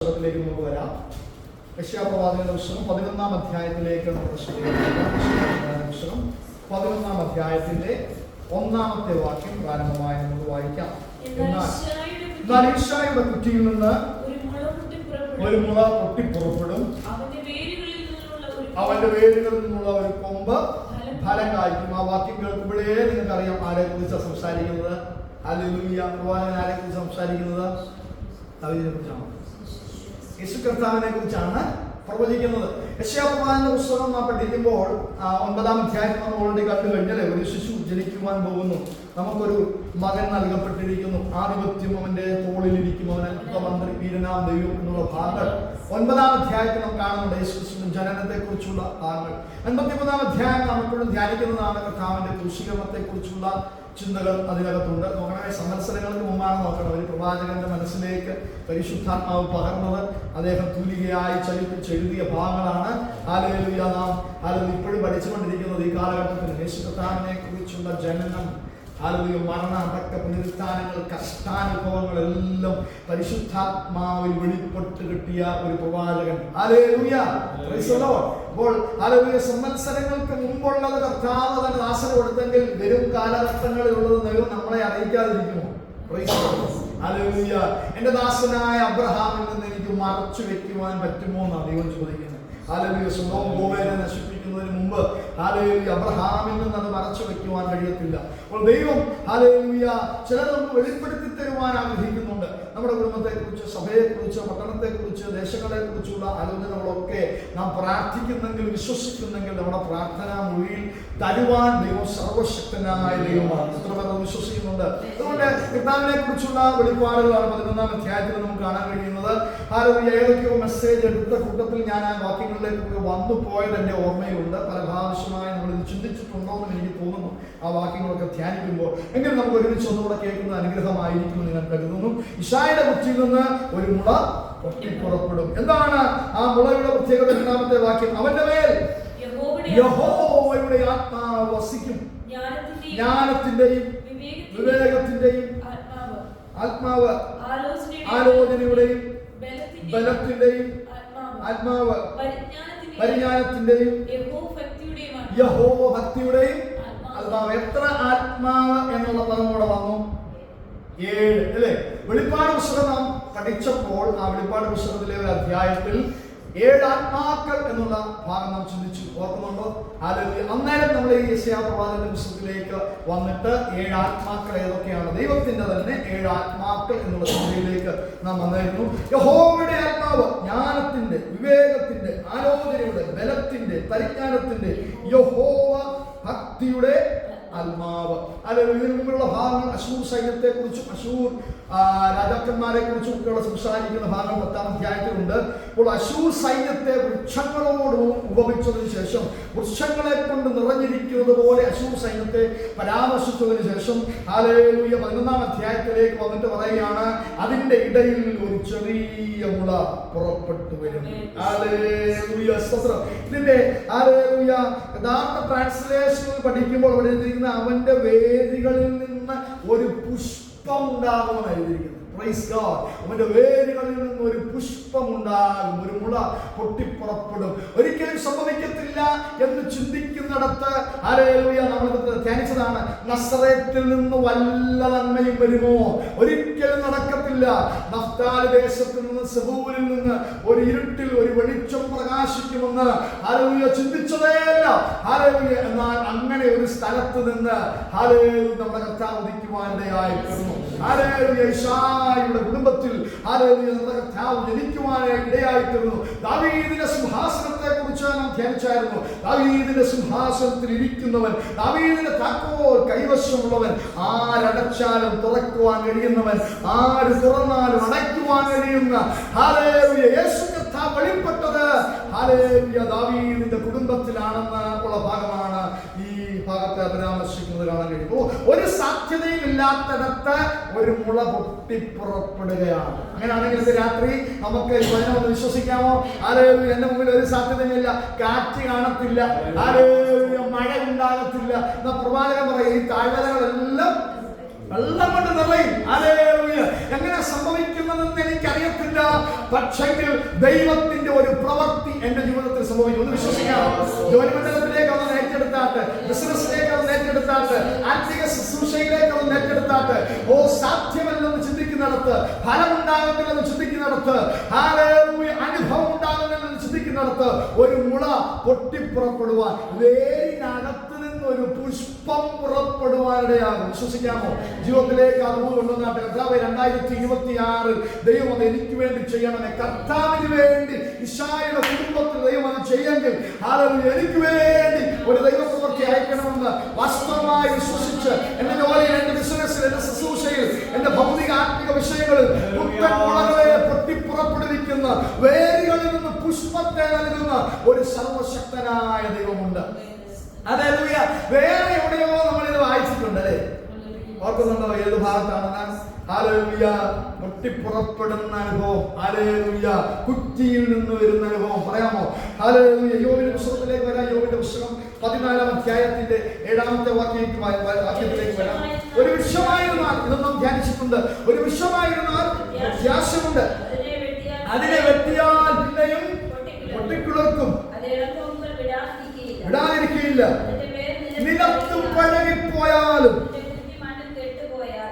പുസ്തകത്തിലേക്ക് നമുക്ക് വരാം. യെശയ്യാപ്രവാചകന്റെ പുസ്തകം 11-ാം അധ്യായത്തിലേക്ക് നമ്മുടെ പുസ്തകം 11-ാം അധ്യായത്തിന്റെ 1-ാമത്തെ വാക്യം പ്രാരംഭമായി നമുക്ക് വായിക്കാം. എന്നാൽ യിശയ്യായുടെ കുറ്റിയിൽ നിന്ന് ഒരു മുള പൊട്ടിപ്പുറപ്പെടും, അവന്റെ വേരുകളിൽ നിന്നുള്ള ഒരു കൊമ്പ് ഫലം കായ്ക്കും. ആ വാക്യം കേൾക്കുമ്പോഴേ നിങ്ങൾക്കറിയാം ആരെ കുറിച്ചാണ് സംസാരിക്കുന്നത്. ഹല്ലേലൂയ. പ്രവാചകൻ ആരെ കുറിച്ച് സംസാരിക്കുന്നത്? ദാവീദിനെ കുറിച്ചാണ്, യേശു കർത്താവിനെ കുറിച്ചാണ് പ്രവചിക്കുന്നത്. യെശയ്യാപ്രവാചകന്റെ പുസ്തകം നാം പഠിക്കുമ്പോൾ 9-ാം അധ്യായത്തിൽ നമ്മൾ ഓൾറെഡി കണ്ടു കഴിഞ്ഞാൽ ഒരു ശിശു ജനിക്കുവാൻ പോകുന്നു, നമുക്കൊരു മകൻ നൽകപ്പെട്ടിരിക്കുന്നു, ആധിപത്യം അവന്റെ തോളിലിരിക്കും, അവൻ അത്ഭുതമന്ത്രി, വീരനാം ദൈവം എന്നുള്ള ഭാഗങ്ങൾ 9-ാം അധ്യായത്തിൽ നാം കാണുന്നുണ്ട്. യേശുക്രിസ്തുവിന്റെ ജനനത്തെ കുറിച്ചുള്ള ഭാഗങ്ങൾ 53-ാം അധ്യായം നാം എപ്പോഴും ധ്യാനിക്കുന്നതാണ്. കർത്താവിന്റെ ക്രൂശീകരണത്തെ കുറിച്ചുള്ള ചിന്തകൾ അതിനകത്തുണ്ട്. നോക്കണമേ, സംവത്സരങ്ങൾക്ക് മുമ്പാണ് നോക്കണം ഒരു പ്രവാചകന്റെ മനസ്സിലേക്ക് പരിശുദ്ധാത്മാവ് പകർന്നത്. അദ്ദേഹം തൂലികയായി ചലിപ്പിച്ചെഴുതിയ ഭാഗങ്ങളാണ് ഹല്ലേലൂയ നാം ഇപ്പോഴും പഠിച്ചുകൊണ്ടിരിക്കുന്നത്. ഈ കാലഘട്ടത്തിൽ യേശു കർത്താവിനെ കുറിച്ചുള്ള ജനനം, ഹല്ലേലൂയ, മരണ, അടക്ക, പുനരുത്ഥാനങ്ങൾ, കഷ്ടാനുഭവങ്ങളെല്ലാം പരിശുദ്ധാത്മാവിൽ വെളിപ്പെട്ട് കിട്ടിയ ഒരു പ്രവാചകൻ. Hallelujah, praise the lord. അപ്പോൾ ഹല്ലേലൂയ, സംവത്സരങ്ങൾക്ക് മുമ്പുള്ളത് കർത്താവ് തന്നെ ദാസന് കൊടുത്തെങ്കിൽ വരും കാലഘട്ടങ്ങളിലുള്ളത് ദൈവം നമ്മളെ അറിയിക്കാതിരിക്കുമോ? Praise the lord. ഹല്ലേലൂയ. എന്റെ ദാസനായ അബ്രഹാമിൽ നിന്ന് എനിക്ക് മറച്ചു വെക്കുവാൻ പറ്റുമോ എന്നാണ് ദൈവം ചോദിക്കുന്നത്. ഹല്ലേലൂയ. സ്വന്തം ഗോവേനെ നശിപ്പിക്കുന്നതിന് മുമ്പ് ഹല്ലേലൂയ അബ്രഹാമിൽ നിന്ന് അത് മറച്ചു വെക്കുവാൻ കഴിയത്തില്ല. അപ്പോൾ ദൈവം ഹല്ലേലൂയ ചിലത് നമുക്ക് വെളിപ്പെടുത്തി തരുവാൻ ആഗ്രഹിക്കുന്നുണ്ട്. നമ്മുടെ കുടുംബത്തെക്കുറിച്ച്, സഭയെക്കുറിച്ച്, പട്ടണത്തെക്കുറിച്ച്, ദേശങ്ങളെക്കുറിച്ചുള്ള ആലോചനകളൊക്കെ നാം പ്രാർത്ഥിക്കുന്നെങ്കിൽ, വിശ്വസിക്കുന്നെങ്കിൽ നമ്മുടെ പ്രാർത്ഥനാ മൊഴിയിൽ തരുവാൻ ദൈവം സർവശക്തനായ ദൈവമാണ്. എത്ര പേർ വിശ്വസിക്കുന്നുണ്ട്? അതുകൊണ്ട് കർത്താവിനെ കുറിച്ചുള്ള വെളിപ്പാടുകളാണ് 11-ാം അധ്യായത്തിൽ നമുക്ക് കാണാൻ കഴിയുന്നത്. ഹല്ലേലൂയ. ഏതൊക്കെയോ മെസ്സേജ് എടുത്ത കൂട്ടത്തിൽ ഞാൻ ആ വാക്യങ്ങളിലേക്ക് വന്നു പോയത് എൻ്റെ ഓർമ്മയിലുണ്ട്. പല പ്രാവശ്യമായി നമ്മൾ ഇത് ചിന്തിച്ചിട്ടുണ്ടോ എന്ന് എനിക്ക് തോന്നുന്നു ആ വാക്യങ്ങളൊക്കെ ധ്യാനിക്കുമ്പോൾ. എങ്കിലും നമുക്ക് ഒരുമിച്ച് ഒന്നുകൂടെ കേൾക്കുന്നത് അനുഗ്രഹമായിരിക്കുമെന്ന് ഞാൻ കരുതുന്നു. യിശയ്യായുടെ കുറ്റിയിൽ നിന്ന് ഒരു മുള പൊട്ടിപ്പുറപ്പെടും. എന്താണ് ആ മുളയുടെ പ്രത്യേകത? 2-ാമത്തെ വാക്യം, അവന്റെ മേൽ യഹോവയുടെ ആത്മാവ് വസിക്കും, ജ്ഞാനത്തിന്റെയും വിവേകത്തിന്റെയും ആത്മാവ്, ആലോചനയുടെയും ബലത്തിന്റെയും ആത്മാവ്, പരിജ്ഞാനത്തിന്റെയും യഹോവ ഭക്തിയുടെയും ആത്മാവ്. എത്ര ആത്മാവ് എന്നുള്ള പദം കൂടെ വന്നു? 7 അല്ലേ? വെളിപ്പാട് പുസ്തകം നാം പഠിച്ചപ്പോൾ ആ വെളിപ്പാട് പുസ്തകത്തിലെ ഒരു അധ്യായത്തിൽ 7 ആത്മാക്കൾ എന്നുള്ള ഭാഗം നാം ചിന്തിച്ചു, ഓർക്കുന്നുണ്ടോ? ഹല്ലേലൂയ. അന്നേരം നമ്മൾ ഈ യെശയ്യാപ്രവാചകന്റെ പുസ്തകത്തിലേക്ക് വന്നിട്ട് 7 ആത്മാക്കൾ ഏതൊക്കെയാണ്, ദൈവത്തിന്റെ തന്നെ 7 ആത്മാക്കൾ എന്നുള്ള ചിന്തയിലേക്ക് നാം വന്നായിരുന്നു. യഹോവയുടെ ആത്മാവ്, ജ്ഞാനത്തിന്റെ, വിവേകത്തിന്റെ, ആലോചനയുടെ, ബലത്തിന്റെ, പരിജ്ഞാനത്തിന്റെ, യഹോവ ഭക്തിയുടെ ആത്മാവ്. അല്ലെങ്കിൽ ഇതിനു മുമ്പുള്ള ഭാഗങ്ങൾ അശൂർ സൈന്യത്തെ കുറിച്ചും അശൂർ രാജാക്കന്മാരെ കുറിച്ചും ഒക്കെയുള്ള സംസാരിക്കുന്ന ഭാഗം 10-ാം അധ്യായത്തിലുണ്ട്. അപ്പോൾ അശൂർ സൈന്യത്തെ വൃക്ഷങ്ങളോട് ഉപമിച്ചതിന് ശേഷം, വൃക്ഷങ്ങളെ കൊണ്ട് നിറഞ്ഞിരിക്കുന്നത് പോലെ അശൂർ സൈന്യത്തെ പരാമർശിച്ചതിന് ശേഷം ഹല്ലേലൂയ 11-ാം അധ്യായത്തിലേക്ക് വന്നിട്ട് പറയുകയാണ്, അതിന്റെ ഇടയിൽ ഒരു ചെറിയ മുള പുറപ്പെട്ടു വരും. ഹല്ലേലൂയ, സ്തോത്രം. ഇതിന്റെ ഹല്ലേലൂയ യഥാർത്ഥ ട്രാൻസ്ലേഷനിൽ പഠിക്കുമ്പോൾ അവിടെ അവന്റെ വേരുകളിൽ നിന്ന് ഒരു പുഷ്പം ഉണ്ടാകുമെന്ന് എഴുതിയിരിക്കുന്നു. Praise God. അവന്റെ വേരുകളിൽ നിന്ന് ഒരു പുഷ്പം ഉണ്ടാകും, ഒരു മുള പൊട്ടിപ്പുറപ്പെടും. ഒരിക്കലും സംഭവിക്കത്തില്ല എന്ന് ചിന്തിക്കുന്നിടത്ത് ഹല്ലേലൂയ നമ്മൾ ധ്യാനിച്ചതാണ്, നസറേത്തിൽ നിന്ന് വല്ല നന്മയും വരുമോ? ഒരിക്കലും നടക്കത്തില്ല. നഫ്താലി ദേശത്ത് നിന്ന്, സെബൂലിൽ നിന്ന് ഒരു ഇരുട്ടിൽ ഒരു വെളിച്ചം പ്രകാശിക്കുമെന്ന് ഹല്ലേലൂയ ചിന്തിച്ചതേയല്ല. ഹല്ലേലൂയ. എന്നാൽ അങ്ങനെ ഒരു സ്ഥലത്ത് നിന്ന് ഹല്ലേലൂയ നമ്മുടെ കർത്താവ് ഉദിക്കുവാനിടയായി തീർന്നു. ഹല്ലേലൂയ. യിശയ്യായുടെ കുടുംബത്തിൽ ഹല്ലേലൂയ നമ്മുടെ കർത്താവ് ജനിക്കുവാനായി ഇടയായി തീർന്നു. ദാവീദിന്റെ സിംഹാസനത്തെ കുറിച്ച് നാം ധ്യാനിച്ചായിരുന്നു. ദാവീദിന്റെ സിംഹാസനത്തിൽ ഇരിക്കുന്നവൻ, ദാവീദിന്റെ താക്കോൽ കൈവശമുള്ളവൻ, ആരടച്ചാലും തുറക്കുവാൻ കഴിയുന്നവൻ, ആര് തുറന്നാലും അടയ്ക്കുവാൻ കഴിയുന്ന ഹല്ലേലൂയ യേശു കർത്താവ് വെളിപ്പെട്ടത് ഹല്ലേലൂയ ദാവീദിന്റെ കുടുംബത്തിലാണെന്ന് ഉള്ള ഭാഗമാണ് ഈ ഭാഗത്തെ പരാമർശിക്കുന്നത് കാണാൻ കഴിയും. ഒരു സാധ്യതയും ഇല്ലാത്തിടത്ത് ഒരു മുള പൊട്ടിപ്പുറപ്പെടുകയാണ്. അങ്ങനെയാണെങ്കിൽ ഇത് രാത്രി നമുക്ക് ഒന്ന് വിശ്വസിക്കാമോ? ഹല്ലേലൂയ. എന്റെ മുമ്പിൽ ഒരു സാധ്യതയുമില്ല, കാറ്റ് കാണത്തില്ല, ഹല്ലേലൂയ മഴ ഉണ്ടാകത്തില്ല. പ്രവാചകൻ പറയും, ഈ താഴ്വരകളെല്ലാം വെള്ളം കൊണ്ട് നിറയും. ഹല്ലേലൂയ. എങ്ങനെ സംഭവിക്കുന്നതെന്ന് എനിക്കറിയത്തില്ല, പക്ഷെങ്കിൽ ദൈവത്തിന്റെ ഒരു പ്രവൃത്തി എന്റെ ജീവിതത്തിൽ സംഭവിക്കും. ഒന്ന് വിശ്വസിക്കാം. ജോലി മണ്ഡലത്തിലേക്ക് അവൻ ഏറ്റെടുത്താട്ട്, ബിസിനസ്സിലേക്ക് അവൻ ഏറ്റെടുത്താട്ട്, ആത്മീയ ശുശ്രൂഷയിലേക്ക് അവൻ ഏറ്റെടുത്താട്ട്, സാധ്യമല്ലെന്ന് ചിന്തിക്കുന്നിടത്ത്, ഫലമുണ്ടാകുന്നില്ലെന്ന് ചിന്തിക്കുന്നിടത്ത്, ഹല്ലേലൂയ, അനുഭവം ഉണ്ടാകുന്നില്ലെന്ന് ചിന്തിക്കുന്നിടത്ത് ഒരു മുള പൊട്ടിപ്പുറപ്പെടുവാൻ, വേരിനകത്ത് ഒരു പുഷ്പം പുറപ്പെടുവാനിടയാകും. വിശ്വസിക്കാമോ? ജീവിതത്തിലേക്ക് അതുപോലെ കൊണ്ടുവന്നാട്ടെ. കർത്താവ് 2026 ദൈവം അത് എനിക്ക് വേണ്ടി ചെയ്യണമേ. കർത്താവിന് വേണ്ടി ഇശായിയുടെ കുടുംബത്തിൽ ദൈവം അത് ചെയ്യെങ്കിൽ എനിക്ക് വേണ്ടി ഒരു ദൈവപ്രവൃത്തി അയക്കണമെന്ന് വാസ്തവമായി വിശ്വസിച്ച് എന്റെ ജോലിയിൽ, എന്റെ ബിസിനസ്സിൽ, എന്റെ ശുശ്രൂഷയിൽ, എന്റെ ഭൗതിക ആത്മിക വിഷയങ്ങളിൽ പുത്തൻ മുളകളെ പൊട്ടിപ്പുറപ്പെടുവിക്കുന്ന, വേരുകളിൽ നിന്ന് പുഷ്പത്തെ നൽകുന്ന ഒരു സർവശക്തനായ ദൈവമുണ്ട്. ഹല്ലേലൂയ. വേറെ എവിടെയോ നമ്മളിത് വായിച്ചിട്ടുണ്ട് അല്ലേ? ഓർക്കുന്നുണ്ടോ? ഏത് ഭാഗത്താണ്? ഹല്ലേലൂയ. പൊട്ടിപ്പുറപ്പെടുന്ന അനുഭവം, ഹല്ലേലൂയ. കുറ്റിയിൽ നിന്ന് വരുന്ന അനുഭവം പറയാമോ? ഹല്ലേലൂയ. യോബിന്റെ പുസ്തകത്തിലേക്ക് വരാം. യോബിന്റെ പുസ്തകം 14-ാം അധ്യായത്തിന്റെ 7-ാമത്തെ വാക്യത്തിലേക്ക് വരാം. ഒരു വൃക്ഷമായിരുന്നാൽ, ഇതൊന്നും ധ്യാനിച്ചിട്ടുണ്ട്, ഒരു വൃക്ഷമായിരുന്നാൽ വ്യത്യാസമുണ്ട്. അതിനെ വെട്ടിയാൽ പിന്നെയും പൊട്ടിക്കിളർക്കും, വിടാതിരിക്കുകയില്ല. നിലത്ത് പഴകിപ്പോയാലും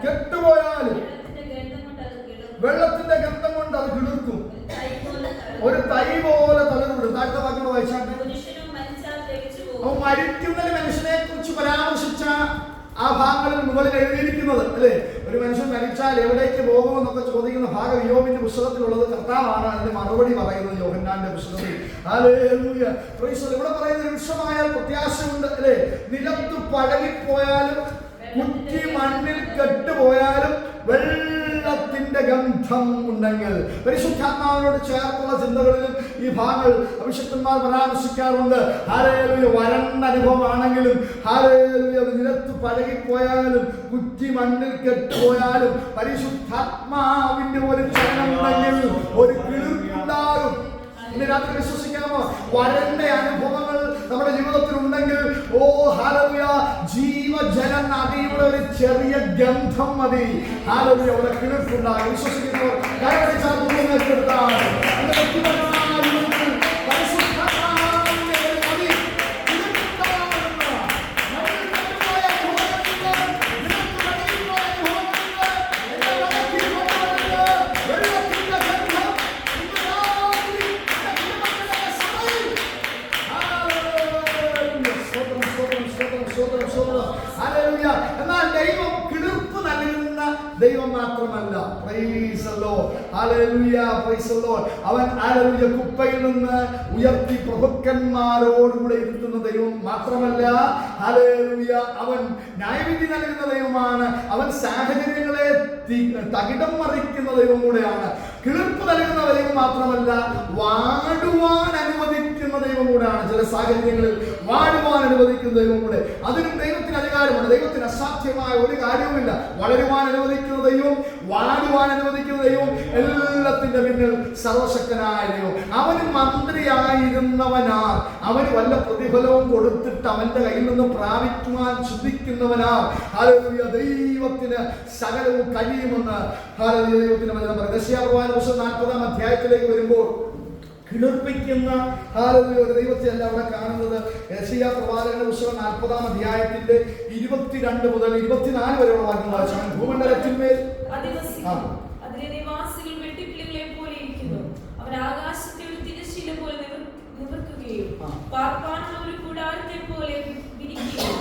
കെട്ടുപോയാലും വെള്ളത്തിന്റെ ഗന്ധം കൊണ്ട് അത് കിളിർക്കും. ഒരു തൈ പോലെ തലവിടും. താഴ്ത്ത വാക്യം വായിച്ചാൽ മരിക്കുന്നതിന് മനുഷ്യനെ കുറിച്ച് പരാമർശിച്ച ആ ഭാഗങ്ങളിൽ മുകളിൽ എഴുതിയിരിക്കുന്നത് അല്ലേ? ഒരു മനുഷ്യൻ മരിച്ചാൽ എവിടേക്ക് പോകുമെന്നൊക്കെ ചോദിക്കുന്ന ഭാഗം യോബിന്റെ പുസ്തകത്തിലുള്ളത്. കർത്താവാണ് അതിന്റെ മറുപടി പറയുന്നത് യോഹന്നാന്റെ പുസ്തകത്തിൽ. ഹല്ലേലൂയ. Praise the Lord. ഇവിടെ പറയുന്ന വൃക്ഷമായാൽ പ്രത്യാശയുണ്ട് അല്ലേ? നിലത്ത് പഴകിപ്പോയാലും കുറ്റി മണ്ണിൽ കെട്ടുപോയാലും വെള്ളത്തിന്റെ ഗന്ധം ഉണ്ടെങ്കിൽ. പരിശുദ്ധാത്മാവിനോട് ചേർത്തുള്ള ചിന്തകളിലും ഈ ഭാഗങ്ങൾ അഭിഷിക്തന്മാർ പരാമർശിക്കാറുണ്ട്. ഹല്ലേലൂയ. വരണ്ട അനുഭവമാണെങ്കിലും, ഹല്ലേലൂയ, നിലത്ത് പഴകിപ്പോയാലും കുറ്റി മണ്ണിൽ കെട്ടുപോയാലും പരിശുദ്ധാത്മാവിന്റെ ഒരു ചലനം ഉണ്ടെങ്കിൽ ഒരു കിളിർപ്പുണ്ടാകും. ഇന്ന് രാത്രി വിശ്വസിക്കാമോ? വരണ്ട അനുഭവങ്ങൾ നമ്മുടെ ജീവിതത്തിൽ ഉണ്ടെങ്കിൽ ഹല്ലേലൂയ, ജീവജല നദിയുടെ ഒരു ചെറിയ ഗന്ധം മതി. ഹല്ലേലൂയ, അവിടെ കിളിർപ്പുണ്ടാകും. വിശ്വസിക്കുന്നു. എന്നാൽ ദൈവം കിളിർപ്പ് നൽകുന്ന ദൈവം മാത്രമല്ല. Price the lord. Hallelujah. Praise the Lord. അവൻ ഹല്ലേലൂയ കുപ്പയിൽ നിന്ന് ഉയർത്തി പ്രഭുക്കന്മാരോടുകൂടെ ഇരുത്തുന്ന ദൈവം മാത്രമല്ല. ഹല്ലേലൂയ. അവൻ ന്യായവിധി നൽകുന്ന ദൈവമാണ്. അവൻ സാഹചര്യങ്ങളെ തകിടം മറിക്കുന്ന ദൈവം കൂടെയാണ്. കിളിർപ്പ് നൽകുന്ന ദൈവം മാത്രമല്ല, വാടുവാൻ അനുവദിക്കുന്ന ദൈവം കൂടെയാണ്. ചില സാഹചര്യങ്ങളിൽ വാടുവാൻ അനുവദിക്കുന്ന ദൈവം കൂടെ. അതിനും ദൈവത്തിന് അധികാരമുണ്ട്. ദൈവത്തിന് അസാധ്യമായ ഒരു കാര്യവുമില്ല. വളരുവാൻ അനുവദിക്കുന്ന ദൈവം, വാടുവാൻ അനുവദിക്കുന്ന ദൈവം, എല്ലാത്തിന്റെ പിന്നിൽ സർവശക്തനായ ദൈവം. അവന് മന്ത്രിയായിരുന്നവനാ, അവന് വല്ല പ്രതിഫലവും കൊടുത്തിട്ട് അവന്റെ കയ്യിൽ നിന്ന് പ്രാപിക്കുവാൻ ചിന്തിക്കുന്നവനാ. ഹല്ലേലൂയ. ദൈവത്തിന് സകലവും കഴിയുമെന്ന് ഹല്ലേലൂയ ദൈവത്തിന്റെ വചനം പറയുന്നു. യെശയ്യാ 40-ാം അധ്യായത്തിലേക്ക് വരുമ്പോൾ കിളിർപ്പിക്കുന്ന ഹല്ലേലൂയ ഒരു ദൈവത്തെ അല്ല അവിടെ കാണുന്നത്. യെശയ്യാ പ്രവാചകന്റെ പുസ്തകം 40-ാം അധ്യായത്തിന്റെ 22 മുതൽ 24 വരെയുള്ള വാക്യം വായിച്ചാൽ ഭൂമണ്ഡലത്തിന്മേൽ അതിലെ നിവാസികൾ വെട്ടുക്കിളികളെ പോലെ ഇരിക്കുന്നു. അവർ ആകാശത്തെ ഒരു തിരശ്ശീല പോലെ നിവർക്കുകയും പാർപ്പാനുള്ള ഒരു കൂടാരത്തെ പോലെ വിരിക്കുകയും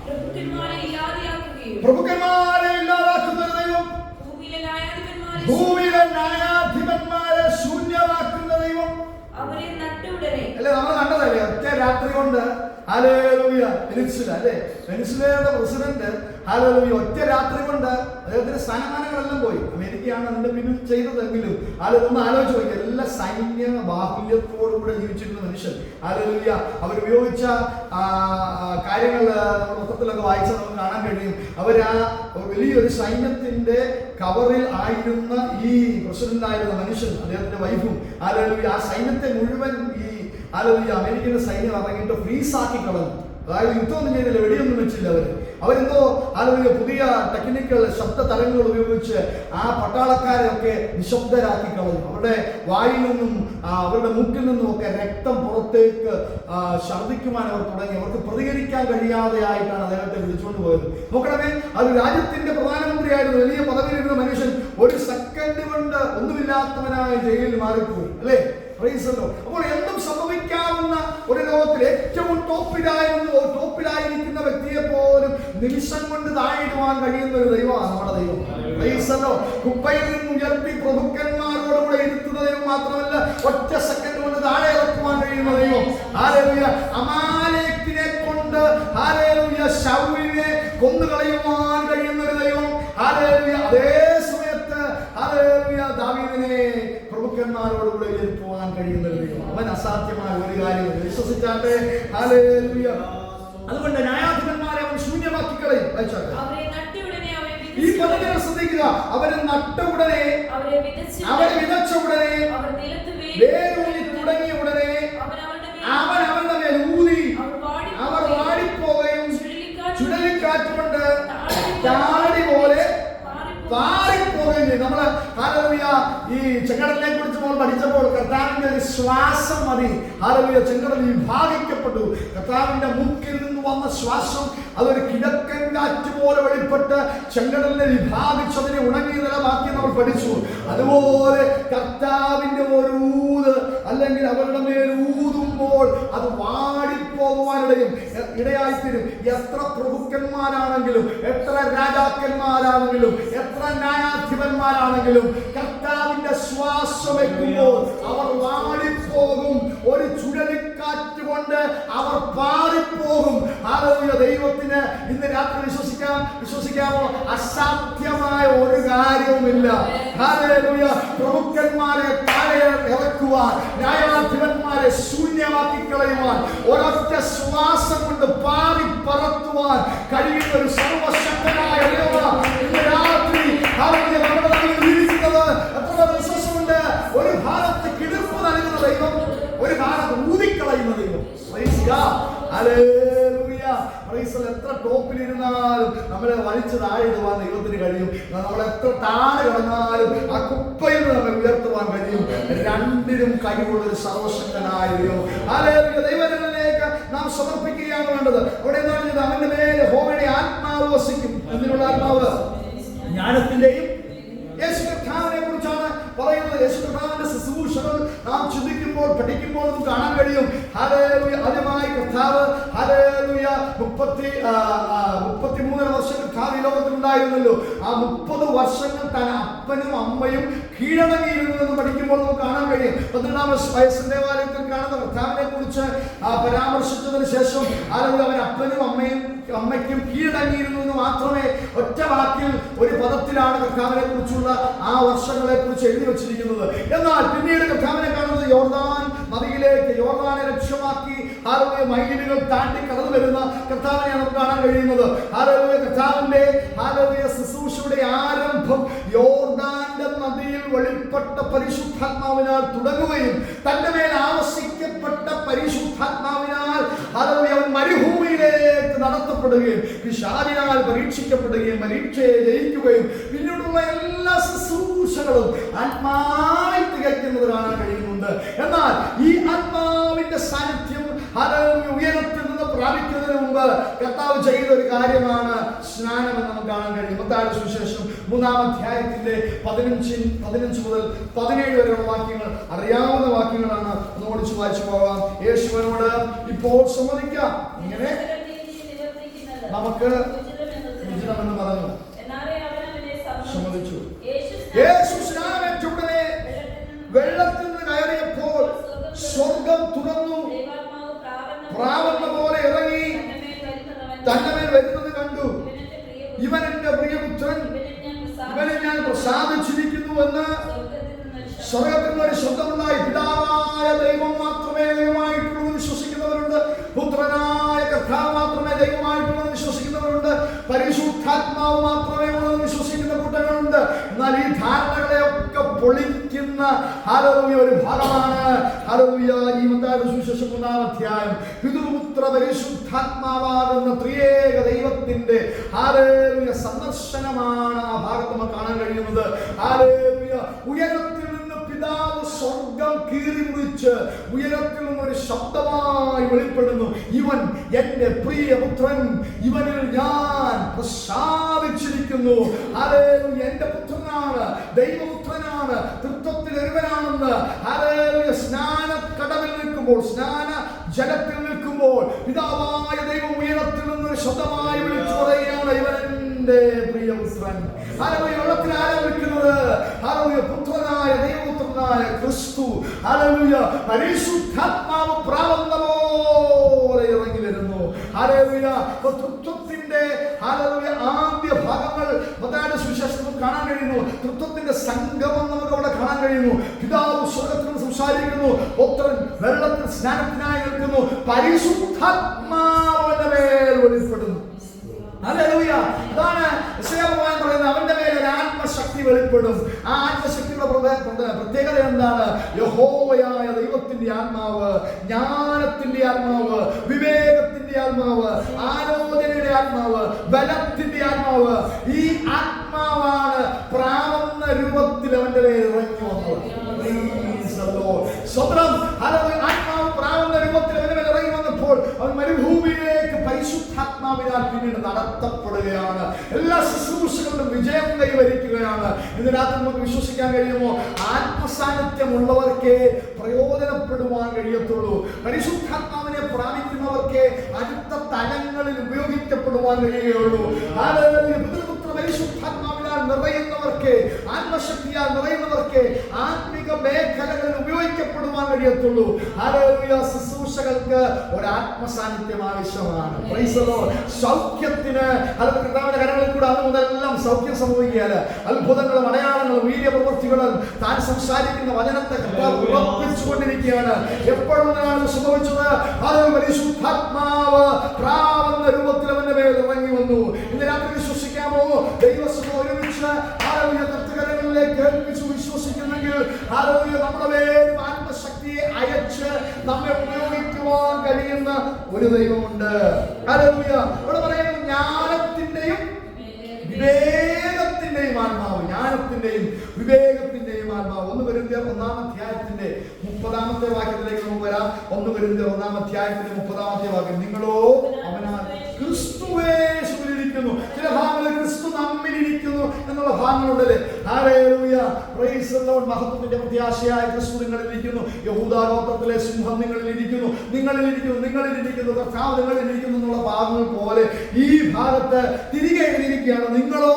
പ്രഭുക്കന്മാരെ ഇല്ലാതെയാക്കുകയും. പ്രഭുക്കന്മാരെ ഇല്ലാതാക്കുന്ന ദൈവം, ഭൂമിയിലെ ന്യായാധിപന്മാരെ ശൂന്യമാക്കുന്ന ദൈവം. അവരെ നട്ടുടനെ അല്ലെ നമ്മൾ കണ്ടതല്ലേ ഒറ്റ രാത്രി കൊണ്ട്. ഹല്ലേലൂയ. വെനിസ്വേല അല്ലേ? വെനിസ്വേലയുടെ പ്രസിഡന്റ് ഹല്ലേലൂയ ഒറ്റ രാത്രി കൊണ്ട് അദ്ദേഹത്തിന്റെ സ്ഥാനമാനങ്ങളെല്ലാം പോയി. അമേരിക്കയാണ് അതിന്റെ പിന്നിൽ ചെയ്തതെങ്കിലും ഒന്ന് ആലോചിച്ച് നോക്കി. എല്ലാ സൈന്യ ബാഹുല്യത്തോടുകൂടെ ജീവിച്ചിരുന്ന മനുഷ്യൻ. ഹല്ലേലൂയ. അവരുപയോഗിച്ച കാര്യങ്ങൾ മൊത്തത്തിലൊക്കെ വായിച്ചാൽ നമുക്ക് കാണാൻ കഴിയും. അവരാ വലിയൊരു സൈന്യത്തിന്റെ കവറിൽ ആയിരുന്ന ഈ പ്രസിഡന്റ് ആയിരുന്ന മനുഷ്യൻ, അദ്ദേഹത്തിന്റെ വൈഫും ഹല്ലേലൂയ ആ സൈന്യത്തെ മുഴുവൻ ഈ ഹല്ലേലൂയ അമേരിക്കൻ സൈന്യം ഇറങ്ങിയിട്ട് ഫ്രീസാക്കി കളഞ്ഞു. അതായത് യുദ്ധമൊന്നും ചെയ്തില്ല, വെടിയൊന്നും വെച്ചില്ല. അവരെന്തോ അല്ലെങ്കിൽ പുതിയ ടെക്നിക്കൽ ശബ്ദ തരങ്ങൾ ഉപയോഗിച്ച് ആ പട്ടാളക്കാരെയൊക്കെ നിശബ്ദരാക്കി കളഞ്ഞു. അവരുടെ വായിൽ നിന്നും അവരുടെ മൂക്കിൽ നിന്നും ഒക്കെ രക്തം പുറത്തേക്ക് ഛർദ്ദിക്കുവാൻ അവർ തുടങ്ങി. അവർക്ക് പ്രതികരിക്കാൻ കഴിയാതെ ആയിട്ടാണ് അദ്ദേഹത്തെ വിളിച്ചുകൊണ്ട് പോയത്. നോക്കണമേ, അത് രാജ്യത്തിന്റെ പ്രധാനമന്ത്രിയായിരുന്നു, വലിയ പദവിയിലിരുന്ന മനുഷ്യൻ ഒരു സെക്കൻഡ് കൊണ്ട് ഒന്നുമില്ലാത്തവനായി ജയിലിൽ മാറിപ്പോയി, അല്ലേ? അപ്പോൾ എന്തും സംഭവിക്കാവുന്ന ഒരു ലോകത്തിൽ ഏറ്റവും ടോപ്പിലായിരിക്കുന്ന വ്യക്തിയെ പോലും നിമിഷം കൊണ്ട് താഴെയിടുവാൻ കഴിയുന്ന ഒരു ദൈവമാണ് നമ്മുടെ ദൈവം. കുപ്പയിൽ നിന്ന് ഉയർത്തി പ്രഭുക്കന്മാരോടുകൂടെ ഇരുത്തുന്ന ദൈവം മാത്രമല്ല, ഒറ്റ സെക്കൻഡ് കൊണ്ട് താഴെ ഇറക്കുവാൻ കഴിയുന്ന ദൈവം. ഹല്ലേലൂയ. അമാലേക്കിനെ കൊണ്ട് ഹല്ലേലൂയ ശൗലിനെ കൊന്നുകളയുവാൻ കഴിയുന്ന ഒരു ദൈവം. ഹല്ലേലൂയ. അതേ സമയത്ത് ഹല്ലേലൂയ ദാവീദിനെ പ്രഭുക്കന്മാരോടുകൂടെ ഉയർത്തുവാൻ കഴിയുന്ന ഒരു ദൈവം. അവൻ അസാധ്യമായ ഒരു കാര്യം വിശ്വസിച്ചാട്ടെ. ഹല്ലേലൂയ. അതുകൊണ്ട് ന്യായാധിപന്മാരെ അവൻ ശൂന്യമാക്കി കളയും. ഈ പദവിനെ ശ്രദ്ധിക്കുക. അവരെ നട്ട ഉടനെ, അവരെ വിതച്ച ഉടനെ, വേരൂന്നി തുടങ്ങിയ ഉടനെ അവൻ അവരുടെ മേൽ ഊതി അവർ വാടിപ്പോവുകയും ചുഴലിക്കാറ്റ് കൊണ്ട് താടി പോലെ പാറിപ്പോവുകയും ചെയ്യും. നമ്മള് ഹല്ലേലൂയ ഈ ചെങ്കടലിനെ കുറിച്ച് നമ്മൾ പഠിച്ചപ്പോൾ കർത്താവിന്റെ ഒരു ശ്വാസം മതി. ഹല്ലേലൂയ. ചെങ്കടൽ വിഭാഗിക്കപ്പെട്ടു. കർത്താവിന്റെ മൂക്കിൽ നിന്ന് വന്ന ശ്വാസം അതൊരു കിഴക്കൻ കാറ്റ് പോലെ വെളിപ്പെട്ട് ചെങ്കടലിനെ വിഭാഗിച്ചതിനെ ഉണങ്ങിയ നിലമാക്കി നമ്മൾ പഠിച്ചു. അതുപോലെ കർത്താവിന്റെ ഒരു ഊത് അല്ലെങ്കിൽ അവരുടെ മേൽ ഊതുമ്പോൾ അത് വാടിപ്പോകുവാനിടയും ഇടയായിത്തീരും. എത്ര പ്രഭുക്കന്മാരാണെങ്കിലും, എത്ര രാജാക്കന്മാരാണെങ്കിലും, എത്ര ന്യായാധിപന്മാരാണെങ്കിലും കർത്താവിന്റെ ശ്വാസം വെക്കുമ്പോൾ അവർ വാടിപ്പോകും. ഒരു ചുഴലിക്കാറ്റ് കൊണ്ട് അവർ പാറിപ്പോകും. ഹല്ലേലൂയ. ദൈവത്തിന് ഇന്ന് രാത്രി വിശ്വസിക്കാമോ? അസാധ്യമായ ഒരു കാര്യവുമില്ല. ഹല്ലേലൂയ. പ്രഭുക്കന്മാരെ താഴെ ഇറക്കുവാൻ, ന്യായാധിപന്മാരെ ശൂന്യമാക്കി കളയുവാൻ, ഒരൊറ്റ ശ്വാസം കൊണ്ട് പാറി പറത്തുവാൻ കഴിയുന്ന ഒരു സർവശക്തനായ ദൈവം ഇന്ന് രാത്രി ഹല്ലേലൂയ നമ്മുടെ നടുവിൽ ഇരിക്കുന്നത്. എത്ര വിശ്വാസമുണ്ട്? ഒരു ഭാഗത്ത് കിളിർപ്പ് നൽകുന്ന ദൈവം, ഒരു ഭാഗത്ത് ഊതിക്കളയുന്ന ദൈവം. എത്ര ടോപ്പിലിരുന്നാലും നമ്മളെ വലിച്ചു താഴെയിടുവാൻ ദൈവത്തിന് കഴിയും. നമ്മൾ എത്ര താഴെ കിടന്നാലും ആ കുപ്പയിൽ നിന്ന് നമ്മെ ഉയർത്തുവാൻ കഴിയും. രണ്ടിനും കഴിവുള്ള ഒരു സർവശക്തനായ ദൈവം. ഹല്ലേലൂയ. ദൈവത്തിലേക്ക് നാം സമർപ്പിക്കുകയാണ് വേണ്ടത്. അവിടെ എന്താണ്? അവന്റെ മേൽ യഹോവയുടെ ആത്മാവ് വസിക്കും. എന്തിനുള്ള ആത്മാവ്? ജ്ഞാനത്തിന്റെയും. യേശു കർത്താവിനെ കുറിച്ചാണ് പറയുന്നത്. യേശു കർത്താവിന്റെ ശുശ്രൂഷകൾ നാം ചിന്തിക്കുമ്പോൾ പഠിക്കുമ്പോൾ നമുക്ക് കാണാൻ കഴിയും. ഹല്ലേലൂയ. ആദ്യമായി കർത്താവ് ഹല്ലേലൂയ 33 വർഷം കർത്താവ് ഈ ലോകത്തിലുണ്ടായിരുന്നല്ലോ. ആ 30 വർഷങ്ങൾ താൻ അപ്പനും അമ്മയും കീഴടങ്ങിയിരുന്നു എന്ന് പഠിക്കുമ്പോൾ നമുക്ക് കാണാൻ കഴിയും. 12-ാം വയസ്സിന്റെ ദേവാലയത്തിൽ കാണുന്ന കർത്താവിനെ കുറിച്ച് പരാമർശിച്ചതിന് ശേഷം ഹല്ലേലൂയ അവൻ അപ്പനും അമ്മയ്ക്കും കീഴടങ്ങിയിരുന്നു എന്ന് മാത്രമേ ഒറ്റ വാക്കിൽ ഒരു പദത്തിലാണ് കർത്താവിനെ കുറിച്ചുള്ള ആ വർഷങ്ങളെ കുറിച്ച് എഴുതി വച്ചിരിക്കുന്നത്. എന്നാൽ പിന്നീട് കർത്താവിനെ കാണുന്നത് യോർദാൻ നദിയിലേക്ക്, യോർദാനെ ലക്ഷ്യമാക്കി ഹല്ലേലൂയ മൈലുകൾ താണ്ടി കടന്നു വരുന്ന കർത്താവിനെ നമുക്ക് കാണാൻ കഴിയുന്നത്. ഹല്ലേലൂയ. കർത്താവിന്റെ ഹല്ലേലൂയ ശുശ്രൂഷയുടെ ആരംഭം യോർദാന്റെ നദിയിൽ വെളിപ്പെട്ട പരിശുദ്ധാത്മാവിനാൽ തുടങ്ങുകയും തന്റെ മേൽ ആവസിക്കപ്പെട്ട പരിശുദ്ധാത്മാവിനാൽ ഹല്ലേലൂയ അവൻ മരുഭൂമിയിലേക്ക് നടത്തപ്പെടുകയും പിശാചിനാൽ പരീക്ഷിക്കപ്പെടുകയും പരീക്ഷയെ ജയിക്കുകയും പിന്നീടുള്ള എല്ലാ ശുശ്രൂഷകളും ആത്മാവിൽ തികയ്ക്കുന്നത് കാണാൻ കഴിയുന്നുണ്ട്. എന്നാൽ ഈ ആത്മാവിന്റെ സാന്നിധ്യം ഉയരത്തിൽ നിന്ന് പ്രാപിക്കുന്നതിന് മുമ്പ് കർത്താവ് ചെയ്ത ഒരു കാര്യമാണ് സ്നാനം എന്ന് നമുക്ക് കാണാൻ കഴിയും. മത്തായിയുടെ സുവിശേഷം 3-ാം അധ്യായത്തിന്റെ 15 മുതൽ 17 വരെയുള്ള വാക്യങ്ങൾ അറിയാവുന്ന വാക്യങ്ങളാണ്. ഒന്ന് ഓടിച്ചു വായിച്ചു പോകാം. യേശുവിനോട് ഇപ്പോൾ സമ്മതിക്കാം, ഇങ്ങനെ നമുക്ക് ഉചിതമെന്ന് പറഞ്ഞു. സമ്മതിച്ചു. യേശു സ്നാനമേറ്റ ഉടനെ വെള്ളത്തിൽ നിന്ന് കയറിയപ്പോൾ സ്വർഗം തുറന്നു, പ്രാവെന്ന പോലെ ഇറങ്ങി തന്റെ മേൽ വരുന്നത് കണ്ടു. ഇവൻ എന്റെ പ്രിയപുത്രൻ, ഇവനെ ഞാൻ പ്രസാദിച്ചിരിക്കുന്നു എന്ന് സ്വർഗത്തിൽ നിന്ന് ഒരു ശബ്ദമുണ്ടായി. പിതാവായ ദൈവം മാത്രമേ ദൈവമായിട്ടുള്ളൂ വിശ്വസിക്കുന്നവരുണ്ട്. പുത്രനായ കർത്താവ് മാത്രമേ ദൈവമായിട്ടുള്ളത് വിശ്വസിക്കുന്നവരുണ്ട്. പരിശുദ്ധാത്മാവ് മാത്രമേ ഉള്ളത് വിശ്വസിക്കുന്ന കൂട്ടങ്ങളുണ്ട്. എന്നാൽ ഈ ധാരണകളെ ഒക്കെ പൊളിക്കുന്ന ഹല്ലേലൂയ ഒരു ഭാഗമാണ് ഹല്ലേലൂയ. ഈ മത്തായിയുടെ സുവിശേഷം 3-ാം അധ്യായം പിതൃപുത്ര പരിശുദ്ധാത്മാവാകുന്ന ത്രിയേക ദൈവത്തിന്റെ ഹല്ലേലൂയ സന്ദർശനമാണ് ആ ഭാഗത്ത് നമുക്ക് കാണാൻ കഴിയുന്നത്. ഹല്ലേലൂയ. ഉയരത്തിൽ നിന്ന് പിതാവ് സ്വർഗം കീറിമുറിച്ച് ഉയരത്തിൽ നിന്നൊരു ശബ്ദമായി വെളിപ്പെടുന്നു. ഇവൻ എന്റെ പ്രിയപുത്രൻ, ഇവനിൽ ഞാൻ പ്രസാദിച്ചിരിക്കുന്നു. ഹല്ലേലൂയ. എന്റെ പുത്രനാണ്, ദൈവപുത്രനാണ്, തൃത്വത്തിൽ ഒരുവനാണെന്ന് ഹല്ലേലൂയ സ്നാനക്കടവിൽ നിൽക്കുമ്പോൾ, സ്നാന ജലത്തിൽ നിൽക്കുമ്പോൾ പിതാവായ ദൈവം ഉയരത്തിൽ നിന്നൊരു ശബ്ദമായി വിളിച്ചു പറയുകയാണ്, ഇവൻ എന്റെ പ്രിയപുത്രൻ. ഹല്ലേലൂയ. വെള്ളത്തിൽ ആരാ നിൽക്കുന്നത്? ഹല്ലേലൂയ. പുത്രനായ ദൈവപുത്രനായ ക്രിസ്തു. ഹല്ലേലൂയ. പരിശുദ്ധാത്മാവ് പ്രാവന്ന പോലെ ഇറങ്ങി വരുന്നു. ഹല്ലേലൂയ. തൃത്വത്തിന്റെ ഹല്ലേലൂയ ആദ്യ ഭാഗങ്ങൾ മത്തായിയുടെ സുവിശേഷത്തിൽ കാണാൻ കഴിയുന്നു. തൃത്വത്തിന്റെ സംഗമം നമുക്ക് അവിടെ കാണാൻ കഴിയുന്നു. പിതാവ് സ്വർഗ്ഗത്തിൽ സംസാരിക്കുന്നു, പുത്രൻ വെള്ളത്തിൽ സ്നാനത്തിനായി നിൽക്കുന്നു, പരിശുദ്ധാത്മാവിന്റെ മേൽ വെളിപ്പെടുന്നു. ഹല്ലേലൂയ. ഇതാണ് യെശയ്യാപ്രവാചകൻ പറയുന്നത്, അവന്റെ മേൽ ഒരു ആത്മശക്തി വെളിപ്പെടും. ആ ആത്മശക്തിയുടെ പ്രത്യേകത എന്താണ്? യഹോവയായ ദൈവത്തിന്റെ ആത്മാവ്, ജ്ഞാനത്തിന്റെ ആത്മാവ്, വിവേകത്തിന്റെ ആത്മാവ്, ആലോചനയുടെ ആത്മാവ്, ബലത്തിന്റെ ആത്മാവ്. ഈ ആത്മാവാണ് പ്രാവന്ന രൂപത്തിൽ അവന്റെ മേൽ ഇറങ്ങി വന്നത്. സ്വന്തം ആത്മാവ് പ്രാവന്ന രൂപത്തിൽ അവന്റെ മേൽ ഇറങ്ങി വന്നപ്പോൾ അവൻ മരുഭൂമിയിലേക്ക് പരിശുദ്ധാത്മാവിനാൽ പിന്നീട് നടത്തപ്പെടുകയാണ്. എല്ലാ ശുശ്രൂഷകളിലും വിജയം കൈവരിക്കുകയാണ്. ഇന്ന് രാത്രി നമുക്ക് വിശ്വസിക്കാൻ കഴിയുമോ? ആത്മസാന്നിധ്യമുള്ളവർക്കേ പ്രയോജനപ്പെടുവാൻ കഴിയത്തുള്ളൂ. പരിശുദ്ധാത്മാവിനെ പ്രാപിക്കുന്നവർക്ക് അടുത്ത തലങ്ങളിൽ ഉപയോഗിക്കപ്പെടുവാൻ കഴിയുകയുള്ളൂ. പരിശുദ്ധാത്മാവിനാൽ നിറയുന്നവർക്ക്, ആത്മശക്തിയാൽ നിറയുന്നവർക്ക് ആത്മിക മേഖലകളിൽ ഉപയോഗിക്കപ്പെടുവാൻ കഴിയത്തുള്ളൂ. ഹല്ലേലൂയ. ശുശ്രൂഷകൾക്ക് ഒരു ആത്മസാന്നിധ്യം ആവശ്യമാണ്. Price the Lord. സൗഖ്യത്തിന് കർത്താവിന്റെ കരങ്ങളിൽ കൂടെ അത് മുതലെല്ലാം സൗഖ്യം സംഭവിക്കുകയാണ്. അത്ഭുതങ്ങളും അടയാളങ്ങളും വീര്യപ്രവൃത്തികളും താൻ സംസാരിക്കുന്ന വചനത്തെ കർത്താവ് ഉറപ്പിച്ചുകൊണ്ടിരിക്കുകയാണ്. എപ്പോഴാണ് സംഭവിച്ചത്? പരിശുദ്ധാത്മാവ് പ്രാവന്ന രൂപത്തിൽ അവന്റെ മേൽ ഇറങ്ങി വന്നു. ഇന്ന് രാത്രി വിശ്വസിക്കാമോ? ദൈവസഭ ഒരുമിച്ച് കർത്തകരങ്ങളിലേക്ക് ഏൽപ്പിച്ചു വിശ്വസിക്കുന്നെങ്കിൽ നമ്മുടെ മേൽ ആത്മശക്തിയെ അയച്ച് നമ്മെ ഉപയോഗിക്കുവാൻ കഴിയുന്ന ഒരു ദൈവമുണ്ട്. ഹല്ലേലൂയ. ഇവിടെ പറയുന്നത് ജ്ഞാനത്തിന്റെയും വിവേകത്തിന്റെയും ആത്മാവ്, ജ്ഞാനത്തിന്റെയും വിവേകത്തിന്റെയും ആത്മാവ്. 1 കൊരിന്ത്യർ 1-ാം അധ്യായത്തിന്റെ 30-ാമത്തെ വാക്യത്തിലേക്ക് നമുക്ക് വരാം. 1 കൊരിന്ത്യർ 1-ാം അധ്യായത്തിന്റെ 30-ാമത്തെ വാക്യം, നിങ്ങളോ അവനാൽ ക്രിസ്തുവേശുവിലിരിക്കുന്നു. ചില ഭാഗങ്ങളിൽ ക്രിസ്തു നമ്മിലിരിക്കുന്നു എന്നുള്ള ഭാഗങ്ങളുണ്ടല്ലേ? ഹല്ലേലൂയ. Praise the Lord. മഹത്വത്തിന്റെ പ്രത്യാശയായ ക്രിസ്തു നിങ്ങളിലിരിക്കുന്നു. യഹൂദാ ഗോത്രത്തിലെ സിംഹം നിങ്ങളിലിരിക്കുന്നു, നിങ്ങളിലിരിക്കുന്നു, നിങ്ങളിലിരിക്കുന്നു, കർത്താവ് നിങ്ങളിലിരിക്കുന്നു എന്നുള്ള ഭാഗങ്ങൾ പോലെ ഈ ഭാഗത്ത് തിരികെ എഴുതിയിരിക്കുകയാണ്, നിങ്ങളോ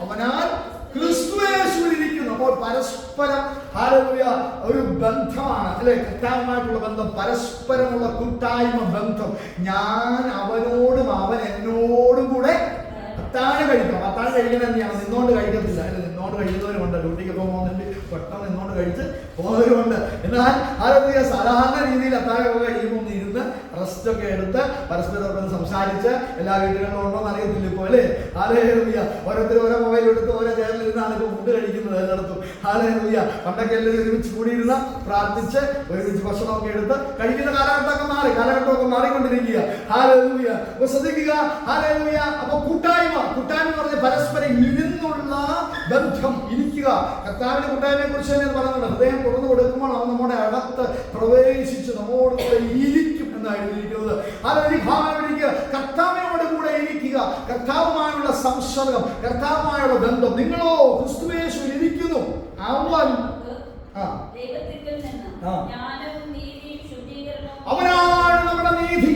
അവനാൽ ക്രിസ്തുവേശുവിലിരിക്കുന്നു. അപ്പോൾ പരസ്പരം ഹല്ലേലൂയ ഒരു ബന്ധമാണ് അല്ലെ? കർത്താവുമായിട്ടുള്ള ബന്ധം, പരസ്പരമുള്ള കൂട്ടായ്മ ബന്ധം. ഞാൻ അവനോടും അവൻ എന്നോടും കൂടെ അത്താഴം കഴിക്കണം. അത്താഴം കഴിക്കുന്നത് തന്നെയാണ്, നിന്നോണ്ട് കഴിക്കത്തില്ല. അല്ലെ? നിന്നോണ്ട് കഴിക്കുന്നവരുണ്ട്, ഡ്യൂട്ടിക്കൊക്കെ പോകുന്നുണ്ട്, പെട്ടെന്ന് നിന്നോണ്ട് കഴിച്ച് പോകുന്നവരുണ്ട്. എന്നാൽ ഹല്ലേലൂയ സാധാരണ രീതിയിൽ അത്താഴമൊക്കെ കഴിയുമ്പോൾ ഒന്ന് ഇരുന്ന് റെസ്റ്റ് ഒക്കെ എടുത്ത് പരസ്പരം സംസാരിച്ച് എല്ലാ വീടുകളിലും ഉണ്ടോന്ന് അറിയത്തില്ല ഇപ്പോൾ അല്ലേ? ഹല്ലേലൂയ. ഓരോരുത്തരും ഓരോ മൊബൈൽ എടുത്ത് ഓരോ ചേനലിൽ ഇരുന്നാണ് ഇപ്പോൾ ഫുഡ് കഴിക്കുന്നത് എല്ലായിടത്തും. ഹല്ലേലൂയ. പണ്ടൊക്കെ എല്ലാവരും ഒരുമിച്ച് കൂടിയിരുന്ന് പ്രാർത്ഥിച്ച് ഒരുമിച്ച് ഭക്ഷണമൊക്കെ എടുത്ത് കഴിക്കുന്ന കാലഘട്ടമൊക്കെ മാറിക്കൊണ്ടിരിക്കുക. ഹല്ലേലൂയ. അപ്പോൾ ശ്രദ്ധിക്കുക. ഹല്ലേലൂയ. അപ്പോൾ കൂട്ടായ്മ എന്ന് പറഞ്ഞാൽ പരസ്പരം ഇരുന്നുള്ള ബന്ധം, ഇരിക്കുക. കർത്താവിന്റെ കൂട്ടായ്മയെ കുറിച്ച് തന്നെ പറയുന്നുണ്ട്, ഹൃദയം തുറന്നു കൊടുക്കുമ്പോൾ അവൻ നമ്മുടെ അകത്ത് പ്രവേശിച്ച് നമ്മോട് കൂടെ ഇരിക്കും എന്നാണ് എഴുതിയിരിക്കുന്നത്. അതൊരു ഭാവന ഇരിക്കുക, കർത്താവിനോട് കൂടെ ഇരിക്കുക, കർത്താവുമായുള്ള സംസർഗം, കർത്താവുമായുള്ള ബന്ധം. നിങ്ങളോ ക്രിസ്തുവേശുവിൽ ഇരിക്കുന്നു, അവൻ അവനാണ് നമ്മുടെ നീതി,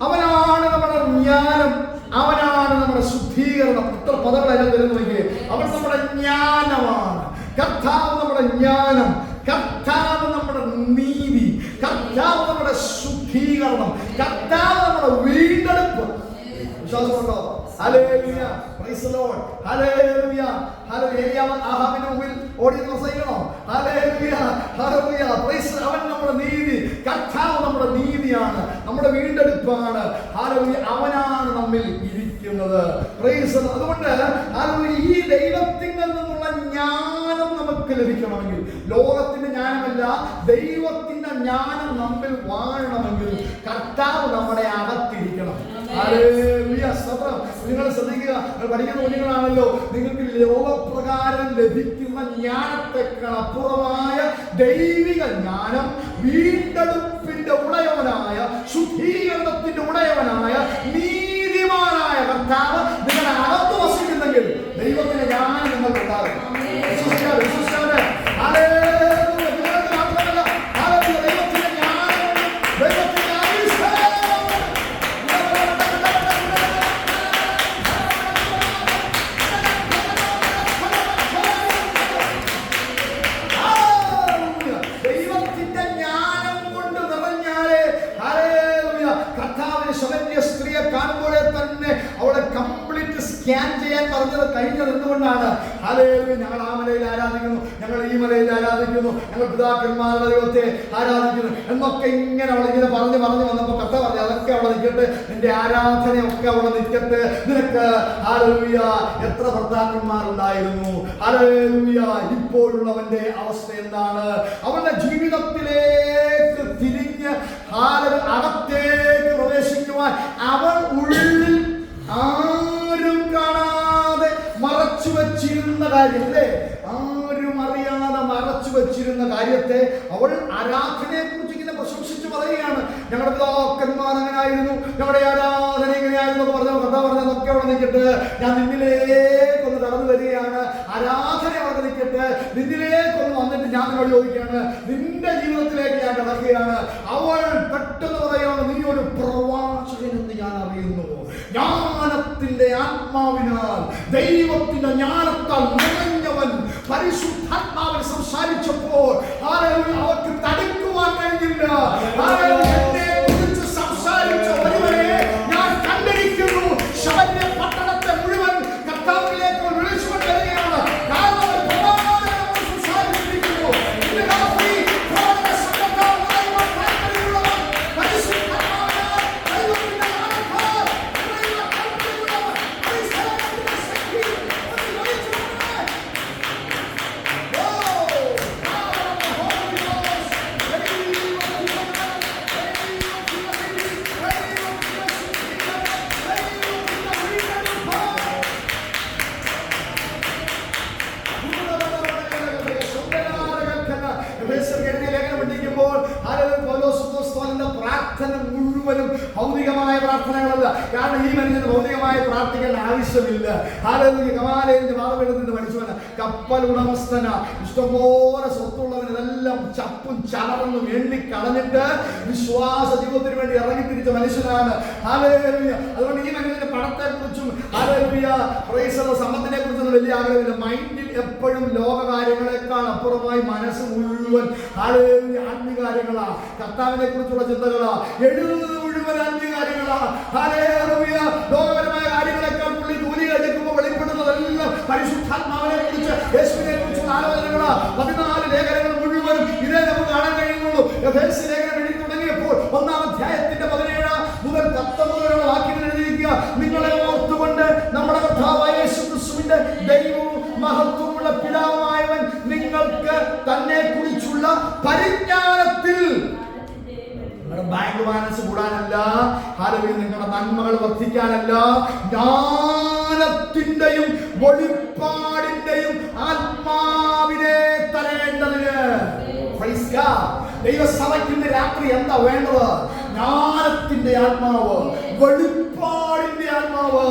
അവനാണ് നമ്മുടെ ജ്ഞാനം, അവനാണ് നമ്മുടെ ശുദ്ധീകരണം. ഇത്ര പദങ്ങളെല്ലാം തരുന്നു നോക്കിയേ. അവൻ നമ്മുടെ ജ്ഞാനമാണ്, കർത്താവ് നമ്മുടെ ജ്ഞാനം, കർത്താവ് നമ്മുടെ നീതി, കർത്താവ് നമ്മുടെ ശുദ്ധീകരണം, കർത്താവ് നമ്മുടെ വീണ്ടെടുപ്പ്. വിശ്വാസമുണ്ടോ? Hallelujah. Praise the lord. Hallelujah. Hallelujah. ആഹാബിന്റെ മുമ്പിൽ ഓടി പ്രസംഗിക്കണോ? ഹല്ലേലൂയ. ഹല്ലേലൂയ. പ്രൈസ്. അവൻ നമ്മുടെ നീതി, കർത്താവ് നമ്മുടെ നീതിയാണ്, നമ്മുടെ വീണ്ടെടുപ്പാണ്. ഹല്ലേലൂയ. അവനാണ് നമ്മിൽ ഇരിക്കുന്നത്. പ്രൈസ്. അതുകൊണ്ട് ഹല്ലേലൂയ ഈ ദൈവത്തിൽ നിന്നുള്ള ജ്ഞാനം നമുക്ക് ലഭിക്കണമെങ്കിൽ, ലോകത്തിന്റെ ജ്ഞാനമല്ല, ദൈവത്തിന്റെ ജ്ഞാനം നമ്മിൽ വാഴണമെങ്കിൽ കർത്താവ് നമ്മുടെ അകത്തിരിക്കണം. ഹല്ലേലൂയ, സ്തോത്രം. നിങ്ങൾ ശ്രദ്ധിക്കുക, നിങ്ങൾ പഠിക്കുന്ന കുഞ്ഞുങ്ങളാണല്ലോ, നിങ്ങൾക്ക് ലോകപ്രകാരം ലഭിക്കുന്ന ജ്ഞാനത്തെക്കാൾ അപ്പുറമായ ദൈവിക ജ്ഞാനം, വീണ്ടെടുപ്പിന്റെ ഉടയവനായ, ശുദ്ധീകരണത്തിന്റെ ഉടയവനായ, നീതിമാനായ കർത്താവ് നിങ്ങളുടെ അകത്ത് വസിക്കുന്നെങ്കിൽ ദൈവത്തിന്റെ ജ്ഞാനം നിങ്ങൾക്കുണ്ടാകും. വിശ്വസിക്കാതെ സ്കാൻ ചെയ്യാൻ പറഞ്ഞത് കഴിഞ്ഞത് എന്തുകൊണ്ടാണ്? ഹല്ലേലൂയ, ഞങ്ങൾ ആ മലയിൽ ആരാധിക്കുന്നു, ഞങ്ങൾ ഈ മലയിൽ ആരാധിക്കുന്നു, ഞങ്ങൾ പിതാക്കന്മാരുടെ ദൈവത്തെ ആരാധിക്കുന്നു എന്നൊക്കെ ഇങ്ങനെ അവളിങ്ങനെ പറഞ്ഞു വന്നപ്പോൾ കഥ പറഞ്ഞു, അതൊക്കെ അവിടെ നിൽക്കട്ടെ, നിന്റെ ആരാധനയൊക്കെ അവിടെ നിൽക്കട്ടെ. നിനക്ക് ഹല്ലേലൂയ എത്ര ഭർത്താക്കന്മാരുണ്ടായിരുന്നു? ഹല്ലേലൂയ, ഇപ്പോഴുള്ളവന്റെ അവസ്ഥ എന്താണ്? അവന്റെ ജീവിതത്തിലേക്ക് തിരിഞ്ഞ് അകത്തേക്ക് പ്രവേശിക്കുവാൻ അവൻ ഉള്ളിൽ ആരും കാണാതെ മറച്ചു വച്ചിരുന്ന കാര്യം, അല്ലേ? ആരും അറിയാതെ മറച്ചു വച്ചിരുന്ന കാര്യത്തെ അവൾ ആരാധനയെ കുറിച്ച് ഇങ്ങനെ പ്രശംസിച്ച് പറയുകയാണ്. ഞങ്ങളുടെ പിതാക്കന്മാർ അങ്ങനെയായിരുന്നു, ഞങ്ങളുടെ ആരാധന ഇങ്ങനെയായിരുന്നു കഥ പറഞ്ഞതൊക്കെ അവിടെ നിൽക്കട്ടെ, ഞാൻ നിന്നിലേക്കൊന്ന് കടന്നു വരികയാണ്. ആരാധന അവിടെ നിൽക്കട്ടെ, നിന്നിലേക്കൊന്ന് വന്നിട്ട് ഞാൻ നിന്നോട് ചോദിക്കുകയാണ്, നിന്റെ ജീവിതത്തിലേക്ക് ഞാൻ കടക്കുകയാണ്. അവൾ പെട്ടെന്ന് പറയുകയാണ്, നീ ഒരു പ്രവാചകനെന്ന് ഞാൻ അറിയുന്നു. ജ്ഞാനത്തിന്റെ ആത്മാവിനാൽ, ദൈവത്തിന്റെ ജ്ഞാനത്താൽ നിറഞ്ഞവൻ പരിശുദ്ധാത്മാവിൽ സംസാരിച്ചപ്പോൾ അവർക്ക് തടുക്കുവാൻ കഴിഞ്ഞില്ല. എന്നെ കുറിച്ച് സംസാരിച്ച ഒരുവനെ ഞാൻ കണ്ടിരിക്കുന്നു. ശബരിയ പട്ടണത്തെ മുഴുവൻ കർത്താവിലേക്ക് വിളിച്ചുകൊണ്ട് വരികയാണ്. കാരണം ഒരു പ്രവാചകൻ സംസാരിച്ചിരിക്കുന്നു. ഇന്ന് രാത്രി പ്രാർത്ഥന മുഴുവനും ഭൗതികമായ പ്രാർത്ഥനകളല്ല. കാരണം ഈ മനുഷ്യന് ഭൗതികമായി പ്രാർത്ഥിക്കേണ്ട ആവശ്യമില്ല. കമാലയന്റെ വാദമെടുത്തിട്ട് മനുഷ്യന് കപ്പൽ ഉടമസ്ഥന, ഇഷ്ടംപോലെ സ്വത്തുള്ളവൻ ഇതെല്ലാം ചപ്പും ചലവെന്നും എണ്ണിക്കളഞ്ഞിട്ട് വിശ്വാസ ജീവിതത്തിന് വേണ്ടി ഇറങ്ങി തിരിച്ച മനുഷ്യനാണ്. അതുകൊണ്ട് ഈ മനുഷ്യന്റെ പണത്തെ കുറിച്ചും സമ്പത്തിനെ കുറിച്ചൊന്നും വലിയ ആഗ്രഹമില്ല. മൈൻഡിൽ എപ്പോഴും ലോകകാര്യങ്ങളെക്കാൾ അപ്പുറമായി മനസ്സ് മുഴുവൻ ആത്മീകാര്യങ്ങളാ, കർത്താവിനെ കുറിച്ചുള്ള ചിന്തകളാ, എഴുതുന്നത് മുഴുവൻ ആത്മീകാര്യങ്ങളാ. ലോകപരമായ കാര്യങ്ങളെക്കാൾ പുള്ളി ദൂരി എടുക്കുമ്പോൾ വെളിപ്പെടുന്നതെല്ലാം പരിശുദ്ധാത്മാവിനെ കുറിച്ച്, യേശുവിനെ കുറിച്ചുള്ള ആലോചനകളാ. 14 ലേഖനങ്ങൾ മുഴുവനും ഇതേ നമുക്ക് കാണാൻ കഴിയുന്നുള്ളൂ. എഫേസ്യ ലേഖനം എഴുതി തുടങ്ങിയപ്പോൾ 1-ാം അധ്യായത്തിന്റെ 17 മുതൽ 19 വരെയുള്ള വാക്യങ്ങൾ എഴുതിയിരിക്കുക. നിങ്ങളെ ഓർത്തുകൊണ്ട് നമ്മുടെ കർത്താവായ യേശുക്രിസ്തുവിന്റെ ദൈവവും മഹത്വമുള്ള പിതാവായവൻ നിങ്ങൾക്ക് തന്നെ കുറിച്ചുള്ള പരിജ്ഞാനത്തിൽ, നിങ്ങളുടെ ബാങ്ക് ബാലൻസ് കൂടാനല്ല, നിങ്ങളുടെ നന്മകൾ വർദ്ധിക്കാനല്ല, ജ്ഞാനത്തിന്റെയും വെളിപ്പാടിന്റെയും ആത്മാവിനെ തരേണ്ടതിന്. ദൈവസഭയ്ക്ക് രാത്രി എന്താ വേണ്ടത്? ജ്ഞാനത്തിന്റെ ആത്മാവ്, വെളിപ്പാടിന്റെ ആത്മാവ്.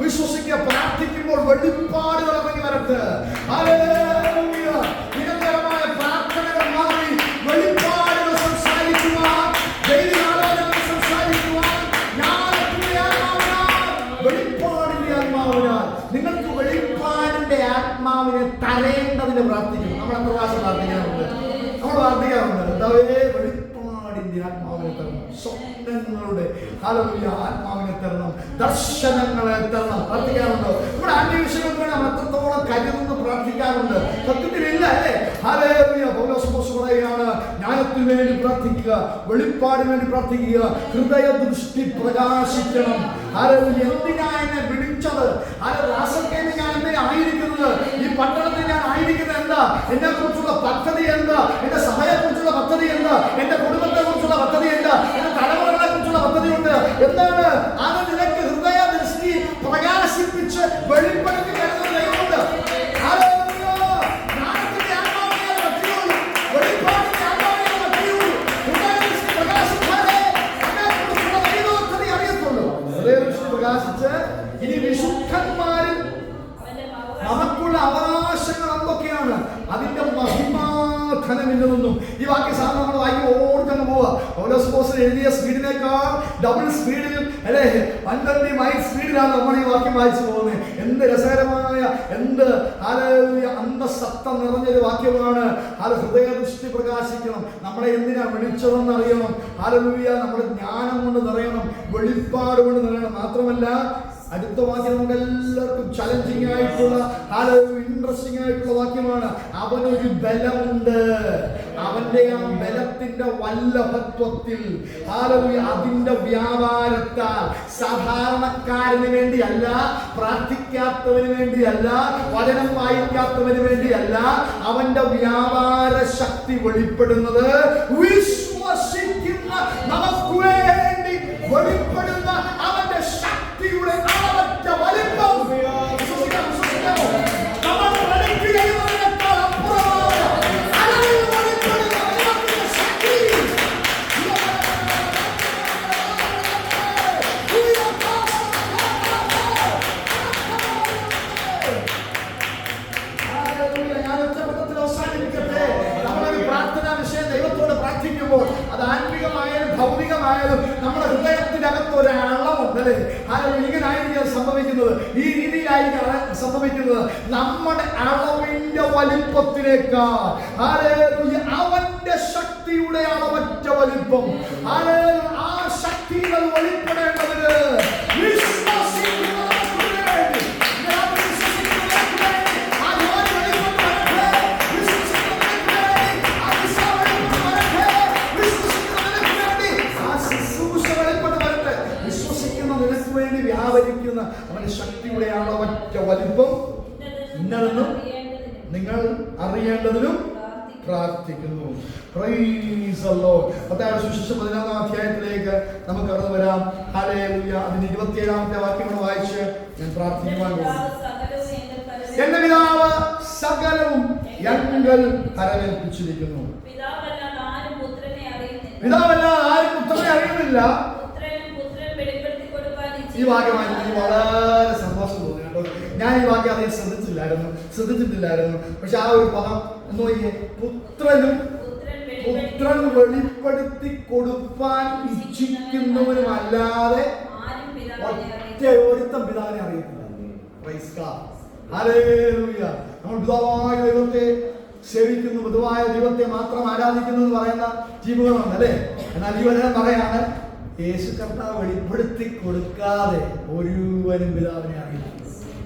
വിശ്വസിക്കുക, പ്രാർത്ഥിക്കുമ്പോൾ വെളിപ്പാടുകൾ ഇറങ്ങി വരട്ടെ. നിരന്തരമായ പ്രാർത്ഥനകൾ മാറി വെളിപ്പാടുകൾ സംസാരിക്കുവാൻ, ദൈവാലോചനകൾ സംസാരിക്കുവാൻ, ജ്ഞാനത്തിന്റെ ആത്മാവിനാൽ, വെളിപ്പാടിന്റെ ആത്മാവിനാൽ നിങ്ങൾക്ക് വെളിപ്പാടിന്റെ ആത്മാവിനെ തരേണ്ടതിന് പ്രാർത്ഥിക്കണം. നമ്മൾ എത്ര പ്രാവശ്യം പ്രാർത്ഥിക്കാറുണ്ട്? നമ്മൾ പ്രാർത്ഥിക്കാറുണ്ട്, വെളിപ്പാടിന്റെ ആത്മാവിനെ തരണം, സ്വപ്നങ്ങളുടെ ആത്മാവിനെ തരണം, ദർശനങ്ങളെ തരണം. പ്രാർത്ഥിക്കാറുണ്ടോ? നമ്മുടെ ആത്മീയ വിഷയങ്ങൾക്ക് വേണ്ടി നമ്മൾ എത്രത്തോളം കരുതുന്നു പ്രാർത്ഥിക്കാറുണ്ട്? സത്യത്തിലില്ല അല്ലേ? പൗലോസ് പറയുകയാണ്, ജ്ഞാനത്തിന് വേണ്ടി പ്രാർത്ഥിക്കുക, വെളിപ്പാടിന് വേണ്ടി പ്രാർത്ഥിക്കുക, ഹൃദയ ദൃഷ്ടി പ്രകാശിക്കണം. എന്തിനാ എന്നെ വിളിച്ചത്? രാസക്കേന്ദ്ര ഞാൻ എന്തിനാ ആയിരിക്കുന്നത്? ഈ പട്ടണത്തിൽ ഞാൻ ആയിരിക്കുന്നത് എന്താ? എന്താ, എന്നെ കുറിച്ചുള്ള പദ്ധതി എന്താ, എന്റെ സഭയെ കുറിച്ചുള്ള പദ്ധതി എന്താ, എന്റെ കുടുംബത്തെ കുറിച്ചുള്ള പദ്ധതി എന്താ, എന്റെ തലമുറകളെ കുറിച്ചുള്ള പദ്ധതിയുണ്ട്. എന്താണ് അത് നിനക്ക് ഹൃദയ ദൃഷ്ടി പ്രകാശിപ്പിച്ച് വെളിപ്പെടുത്തി തരുന്ന ദൈവമുണ്ട്. പ്രകാശിച്ച് ഇനി വിശുദ്ധന്മാരിൽ നമുക്കുള്ള അവകാശങ്ങൾ എന്തൊക്കെയാണ്, അതിന്റെ മഹിമാധനമില്ലെന്നും ഈ വാക്യ സാധനം നമ്മൾ വായിക്കും ഓടിച്ചങ്ങ് പോവുക. പൗലോസ് അപ്പോസ്തലൻ എഴുതിയ സ്പീഡിനേക്കാൾ ഡബിൾ സ്പീഡിൽ അല്ലെ 120 മൈൽ സ്പീഡിലാണ് നമ്മൾ ഈ വാക്യം വായിച്ചു പോകുന്നത്. എന്ത് രസകരമായ, എന്ത് അന്തസത്ത നിറഞ്ഞൊരു വാക്യമാണ്. അത് ഹൃദയദൃഷ്ടി പ്രകാശിക്കണം. നമ്മളെ എന്തിനാ വിളിച്ചതെന്ന് അറിയണം. ഹല്ലേലൂയ. നമ്മുടെ ജ്ഞാനം കൊണ്ട് നിറയണം, വെളിപ്പാട് കൊണ്ട് നിറയണം. മാത്രമല്ല അടുത്ത വാക്യം നമുക്ക് എല്ലാവർക്കും ചലഞ്ചിങ് ആയിട്ടുള്ള, ഇൻട്രസ്റ്റിംഗ് ആയിട്ടുള്ള വാക്യമാണ്. അവനൊരു ബലമുണ്ട്, അവന്റെ ആ ബലത്തിന്റെ വല്ലഭത്വത്തിൽ, അതിന്റെ വ്യാപാരത്താൽ, സാധാരണക്കാരന് വേണ്ടിയല്ല, പ്രാർത്ഥിക്കാത്തവന് വേണ്ടിയല്ല, വചനം വായിക്കാത്തവന് വേണ്ടിയല്ല, അവന്റെ വ്യാപാര ശക്തി വെളിപ്പെടുന്നത് വിശ്വസിക്കുന്ന നമുക്ക് വേണ്ടി വെളിപ്പെടുന്ന അവന്റെ ശക്തിയുടെ അളവറ്റ വലിപ്പം. നമ്മൾ പഠിക്കുകയുള്ളതിനേക്കാൾ അപ്പുറമായ അളവിൽ വെളിപ്പെടുന്ന ദൈവത്തിന്റെ ശക്തി. ഞാൻ ഒറ്റപ്പെട്ടത്തിൽ അവസാനിപ്പിക്കട്ടെ. നമ്മളൊരു പ്രാർത്ഥനാ വിഷയം ദൈവത്തോട് പ്രാർത്ഥിക്കുമ്പോൾ അത് ആത്മീകമായാലും ഭൗതികമായാലും നമ്മുടെ ഹൃദയത്തിന്റെ അകത്ത് ഒരു അളവുണ്ട് അല്ലേ? ഇങ്ങനെ ആയിരിക്കും സംഭവിക്കുന്നത്, ഈ രീതിയിലായിരിക്കും സംഭവിക്കുന്നത്. നമ്മുടെ അളവിന്റെ വലിപ്പത്തിനേക്കാൾ അവന്റെ ശക്തിയുടെ അളവറ്റ വലിപ്പം, ആ ശക്തികൾ വെളിപ്പെടേണ്ടതിന് വ്യാപരിക്കുന്ന അവന്റെ ശക്തിയുടെ അളവറ്റ വലിപ്പം ഇന്നതെന്നും നിങ്ങൾ അറിയേണ്ടതിനും പ്രാർത്ഥിക്കുന്നു. Price the Lord. മത്തായിയുടെ സുവിശേഷം 14-ാം അധ്യായത്തിലേക്ക് നമുക്ക് കടന്നു വരാം. ഹല്ലേലൂയ. അതിന്റെ 27-ാമത്തെ വാക്യം വായിച്ച് ഞാൻ പ്രാർത്ഥിക്കുവാൻ പോകുന്നു. എന്റെ പിതാവ് സകലവും എങ്കൽ പരമേൽപ്പിച്ചിരിക്കുന്നു. പിതാവല്ലാതെ ആരും പുത്രനെ അറിയുന്നില്ല. ഈ വാക്യമായി എനിക്ക് വളരെ സന്തോഷം തോന്നി കേട്ടോ. ഞാൻ ഈ വാക്യം അധികം ശ്രദ്ധിച്ചിട്ടില്ലായിരുന്നു. പക്ഷെ ആ ഒരു പദം എന്ന് നോക്കിയേ, പുത്രൻ വെളിപ്പെടുത്തി കൊടുപ്പാൻ ഇച്ഛിക്കുന്നവനുമല്ലാതെ ഒരുത്തം പിതാവിനെ അറിയത്തില്ല. Praise God. ഹല്ലേലൂയ. നമ്മൾ പിതാവായ ദൈവത്തെ സേവിക്കുന്നു, പിതാവായ ദൈവത്തെ മാത്രം ആരാധിക്കുന്നു എന്ന് പറയുന്ന ജീവിതമാണ് അല്ലേ? എന്നാൽ ഈ വചനം പറയാണ്, യേശു കർത്താവ് വെളിപ്പെടുത്തി കൊടുക്കാതെ ഒരുവനും പിതാവിനെ അറിയില്ല.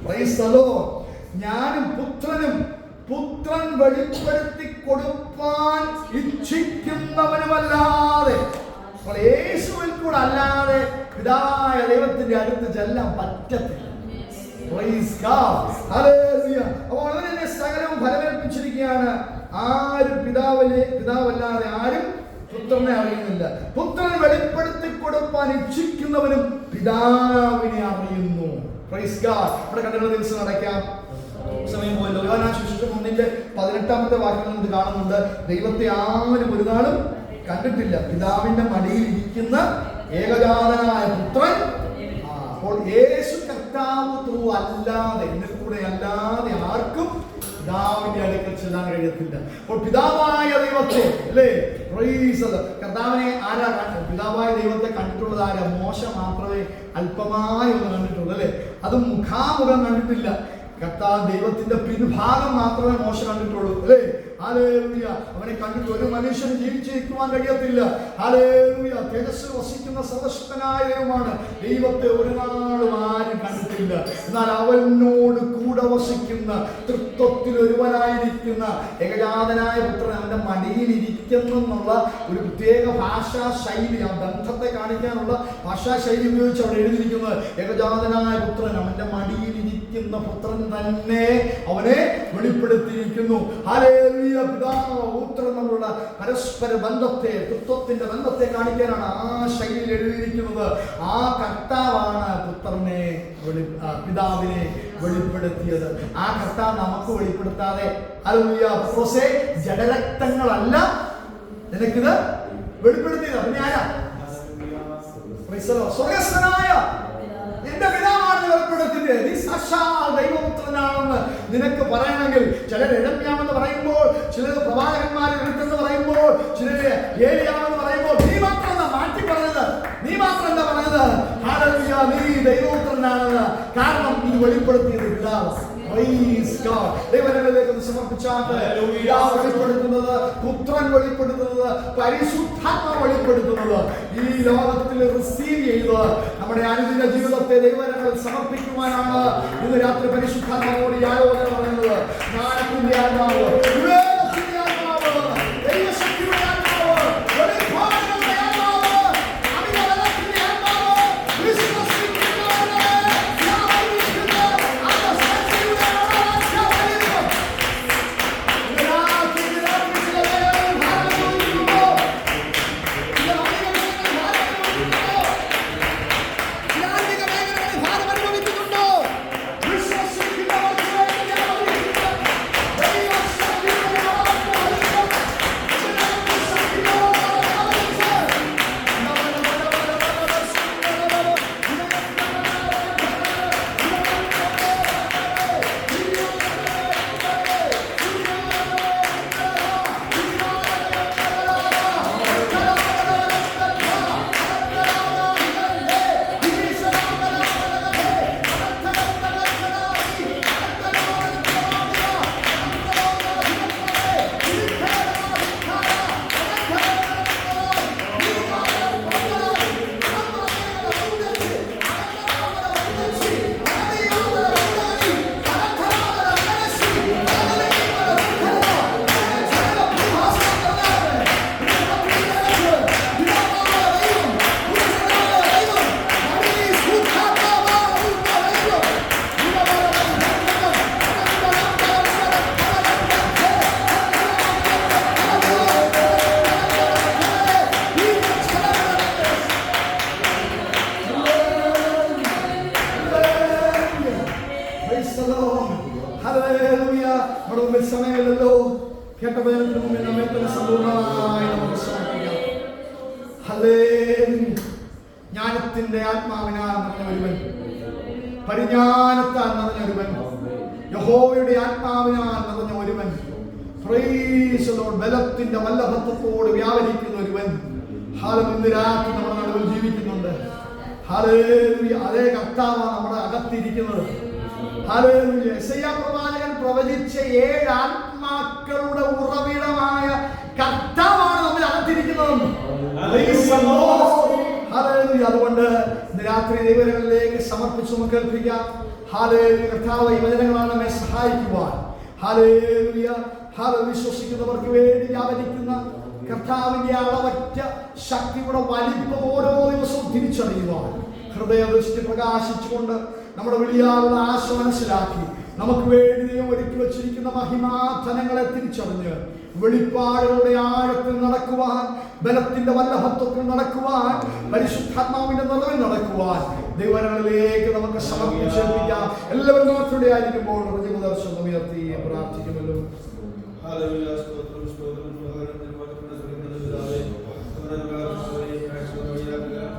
Price the Lord. ഞാനും പുത്രൻ വെളിപ്പെടുത്തി കൊടുപ്പാൻ ഇച്ഛിക്കുന്നവനുമല്ലാതെ, യേശുവിൽ കൂടെ അല്ലാതെ പിതാവായ ദൈവത്തിന്റെ അടുത്ത് ചെല്ലാൻ പറ്റത്തില്ല. Praise God. ഹല്ലേലൂയ. അപ്പോൾ അവനെ സകലവും ഫലമേൽപ്പിച്ചിരിക്കുകയാണ്. ആരും പിതാവല്ലാതെ ആരും പുത്രനെ അറിയുന്നില്ല. പുത്രൻ വെളിപ്പെടുത്തി കൊടുപ്പാൻ ഇച്ഛിക്കുന്നവനും പിതാവിനെ അറിയുന്നു. Praise God. ഇവിടെ കണ്ടുള്ള ദിവസം അടയ്ക്കാം, സമയം പോയല്ലോ. യോഹന്നാൻ സുവിശേഷം 1-18 വാക്യങ്ങൾ നമുക്ക് കാണുന്നുണ്ട്. ദൈവത്തെ ആരും ഒരു നാളും കണ്ടിട്ടില്ല, പിതാവിന്റെ മടിയിൽ ഇരിക്കുന്ന ഏകജാതനായ പുത്രൻ. അപ്പോൾ യേശു കർത്താവ് ത്രൂ അല്ലാതെ, എന്നെ കൂടെ അല്ലാതെ ആർക്കും പിതാവിന്റെ അടുക്കൽ ചെല്ലാൻ കഴിയത്തില്ല. അപ്പോൾ പിതാവായ ദൈവത്തെ അല്ലേ, കർത്താവിനെ ആരാ കണ്ടത്? പിതാവായ ദൈവത്തെ കണ്ടിട്ടുള്ളത് ആരാ? മോശ മാത്രമേ അല്പമായി ഒന്ന് കണ്ടിട്ടുള്ളൂ അല്ലേ? അതും മുഖാമുഖം കണ്ടിട്ടില്ല. കർത്താവ് ദൈവത്തിന്റെ പിൻഭാഗം മാത്രമേ മോശ കണ്ടിട്ടുള്ളൂ അല്ലേ? ഹല്ലേലൂയ. അവനെ കണ്ടിട്ട് ഒരു മനുഷ്യന് ജീവിച്ചിരിക്കുവാൻ കഴിയത്തില്ല. ഹല്ലേലൂയ. തേജസ്സിൽ വസിക്കുന്ന സർവശക്തനായ ദൈവമാണ്. ദൈവത്തെ ഒരു നാളും ആരും കണ്ടിട്ടില്ല. എന്നാൽ അവനോട് കൂടെ വസിക്കുന്ന തൃത്വത്തിൽ ഒരുവനായിരിക്കുന്ന ഏകജാതനായ പുത്രൻ അവന്റെ മടിയിൽ ഇരിക്കുന്നുള്ള ഒരു പ്രത്യേക ഭാഷാ ശൈലി, ആ ബന്ധത്തെ കാണിക്കാനുള്ള ഭാഷാ ശൈലി ഉപയോഗിച്ച് അവിടെ എഴുതിയിരിക്കുന്നത് ഏകജാതനായ പുത്രൻ, അവന്റെ മടിയിൽ ഇരിക്കുന്ന പുത്രൻ തന്നെ അവനെ വെളിപ്പെടുത്തിയിരിക്കുന്നു. ഹല്ലേലൂയ. പിതാവ് പുത്രൻ തമ്മിലുള്ള പരസ്പര ബന്ധത്തെ, തൃത്വത്തിന്റെ ബന്ധത്തെ കാണിക്കാനാണ് ആ ശൈലിയിൽ എഴുതിയിരിക്കുന്നത്. ആ കർത്താവാണ് പുത്രനെ പിതാവിനെ വെളിപ്പെടുത്തിയത്. ആ കർത്താവ് നമുക്ക് വെളിപ്പെടുത്താതെ, ഹല്ലേലൂയ, പത്രോസേ, ജഡരക്തങ്ങളല്ല നിനക്കിത് വെളിപ്പെടുത്തിയത്. പിന്നെ ആരാ? സ്വർഗ്ഗസ്ഥനായ എന്റെ പിതാവാണ് വെളിപ്പെടുത്തിയത്. നീ സാക്ഷാൽ ദൈവപുത്രനാണെന്ന് നിനക്ക് പറയണമെങ്കിൽ, ചിലർ എരമ്യാമെന്ന് പറയുമ്പോൾ, ചിലർ പ്രവാചകന്മാരെ എടുത്തെന്ന് പറയുമ്പോൾ, ചിലര് ഏലിയാമെന്ന് പറയുമ്പോൾ, നീ മാത്രം എന്താ മാറ്റി പറഞ്ഞത്? നീ മാത്രം എന്താ പറഞ്ഞത്? ഹല്ലേലൂയ, നീ ദൈവപുത്രനാണെന്ന്. കാരണം നീ വെളിപ്പെടുത്തിയത് പിതാവ്. ദൈവങ്ങളിലേക്ക് സമർപ്പിച്ചാൽ വെളിപ്പെടുത്തുന്നത്, പുത്രൻ വെളിപ്പെടുത്തുന്നത്, പരിശുദ്ധാത്മ വെളിപ്പെടുത്തുന്നത്, ഈ ലോകത്തിൽ റിസീവ് ചെയ്ത് നമ്മുടെ അനുദിന ജീവിതത്തെ ദൈവങ്ങളിൽ സമർപ്പിക്കുവാനാണ് ഇന്ന് രാത്രി പരിശുദ്ധാത്മാവോട് ഈ ആലോചന പറയുന്നത്. ജ്ഞാനത്തിന്റെ ആത്മാവ്, വിവേകത്തിന്റെ ആത്മാവ്, ദൈവശക്തിയുടെ ആത്മാവ്, വെളിപ്പാടുകളുടെ ആത്മാവ്, അമിതബലത്തിന്റെ ആത്മാവ്, സമയമില്ലല്ലോ. കേട്ട വചനത്തിന് മുമ്പിൽ നമ്മെ തന്നെ സമ്പൂർണ്ണമായി നമുക്ക് സമർപ്പിക്കാം. ഹല്ലേലൂയ. ജ്ഞാനത്തിന്റെ ആത്മാവിനാൽ നിറഞ്ഞ ഒരുവൻ, പരിജ്ഞാനത്താൽ നിറഞ്ഞ ഒരുവൻ, യഹോവയുടെ ആത്മാവിനാൽ നിറഞ്ഞ ഒരുവൻ, പ്രൈസ് ദി ലോർഡ്, ബലത്തിന്റെ വല്ലഭത്വത്തോട് വ്യാപരിക്കുന്ന ഒരുവൻ, ഹല്ലേലൂയ, ഇന്ന് രാത്രി നമ്മുടെ നടുവിൽ ജീവിക്കുന്നുണ്ട്. ഹല്ലേലൂയ. അതേ കർത്താവാണ് നമ്മുടെ അകത്തിരിക്കുന്നത്. ഹല്ലേലൂയ. യെശയ്യാ പ്രവാചകൻ പ്രവചിച്ച 7 ആത്മാക്കളുടെ ഉറവിടമായ കർത്താവാണ് നമ്മൾ അകത്തിരിക്കുന്നത്. ഹല്ലേലൂയ. അതുകൊണ്ട് ഇന്ന് രാത്രി ദൈവങ്ങളിലേക്ക് സമർപ്പിച്ച് നമുക്ക് കേൾപ്പിക്കാം. ഹല്ലേലൂയ. കർത്താവ് ഈ വചനങ്ങളാണ് നമ്മെ സഹായിക്കുവാൻ. ഹല്ലേലൂയ. ഹല്ലേലൂയ. വിശ്വസിക്കുന്നവർക്ക് വേണ്ടി വ്യാപരിക്കുന്ന കർത്താവിന്റെ അളവറ്റ ശക്തിയുടെ വലിപ്പം ഓരോ ദിവസവും തിരിച്ചറിയുവാൻ ഹൃദയദൃഷ്ടി പ്രകാശിച്ചുകൊണ്ട് നമ്മുടെ വിളിയാലുള്ള ആശ മനസ്സിലാക്കി നമുക്ക് വേണ്ടി ദൈവം ഒരുക്കി വച്ചിരിക്കുന്ന മഹിമാധനങ്ങളെ തിരിച്ചറിഞ്ഞ് വെളിപ്പാടുകളുടെ ആഴത്തിൽ നടക്കുവാൻ, ബലത്തിന്റെ വല്ലഭത്വത്തിൽ നടക്കുവാൻ, പരിശുദ്ധാത്മാവിന്റെ നിറവിൽ നടക്കുവാൻ ദൈവങ്ങളിലേക്ക് നമുക്ക് സമർപ്പിച്ചേൽപ്പിക്കാം. എല്ലാവരും നോക്കിയുടെ ആയിരിക്കുമ്പോൾ ദർശനം ഉയർത്തി പ്രാർത്ഥിക്കുമല്ലോ.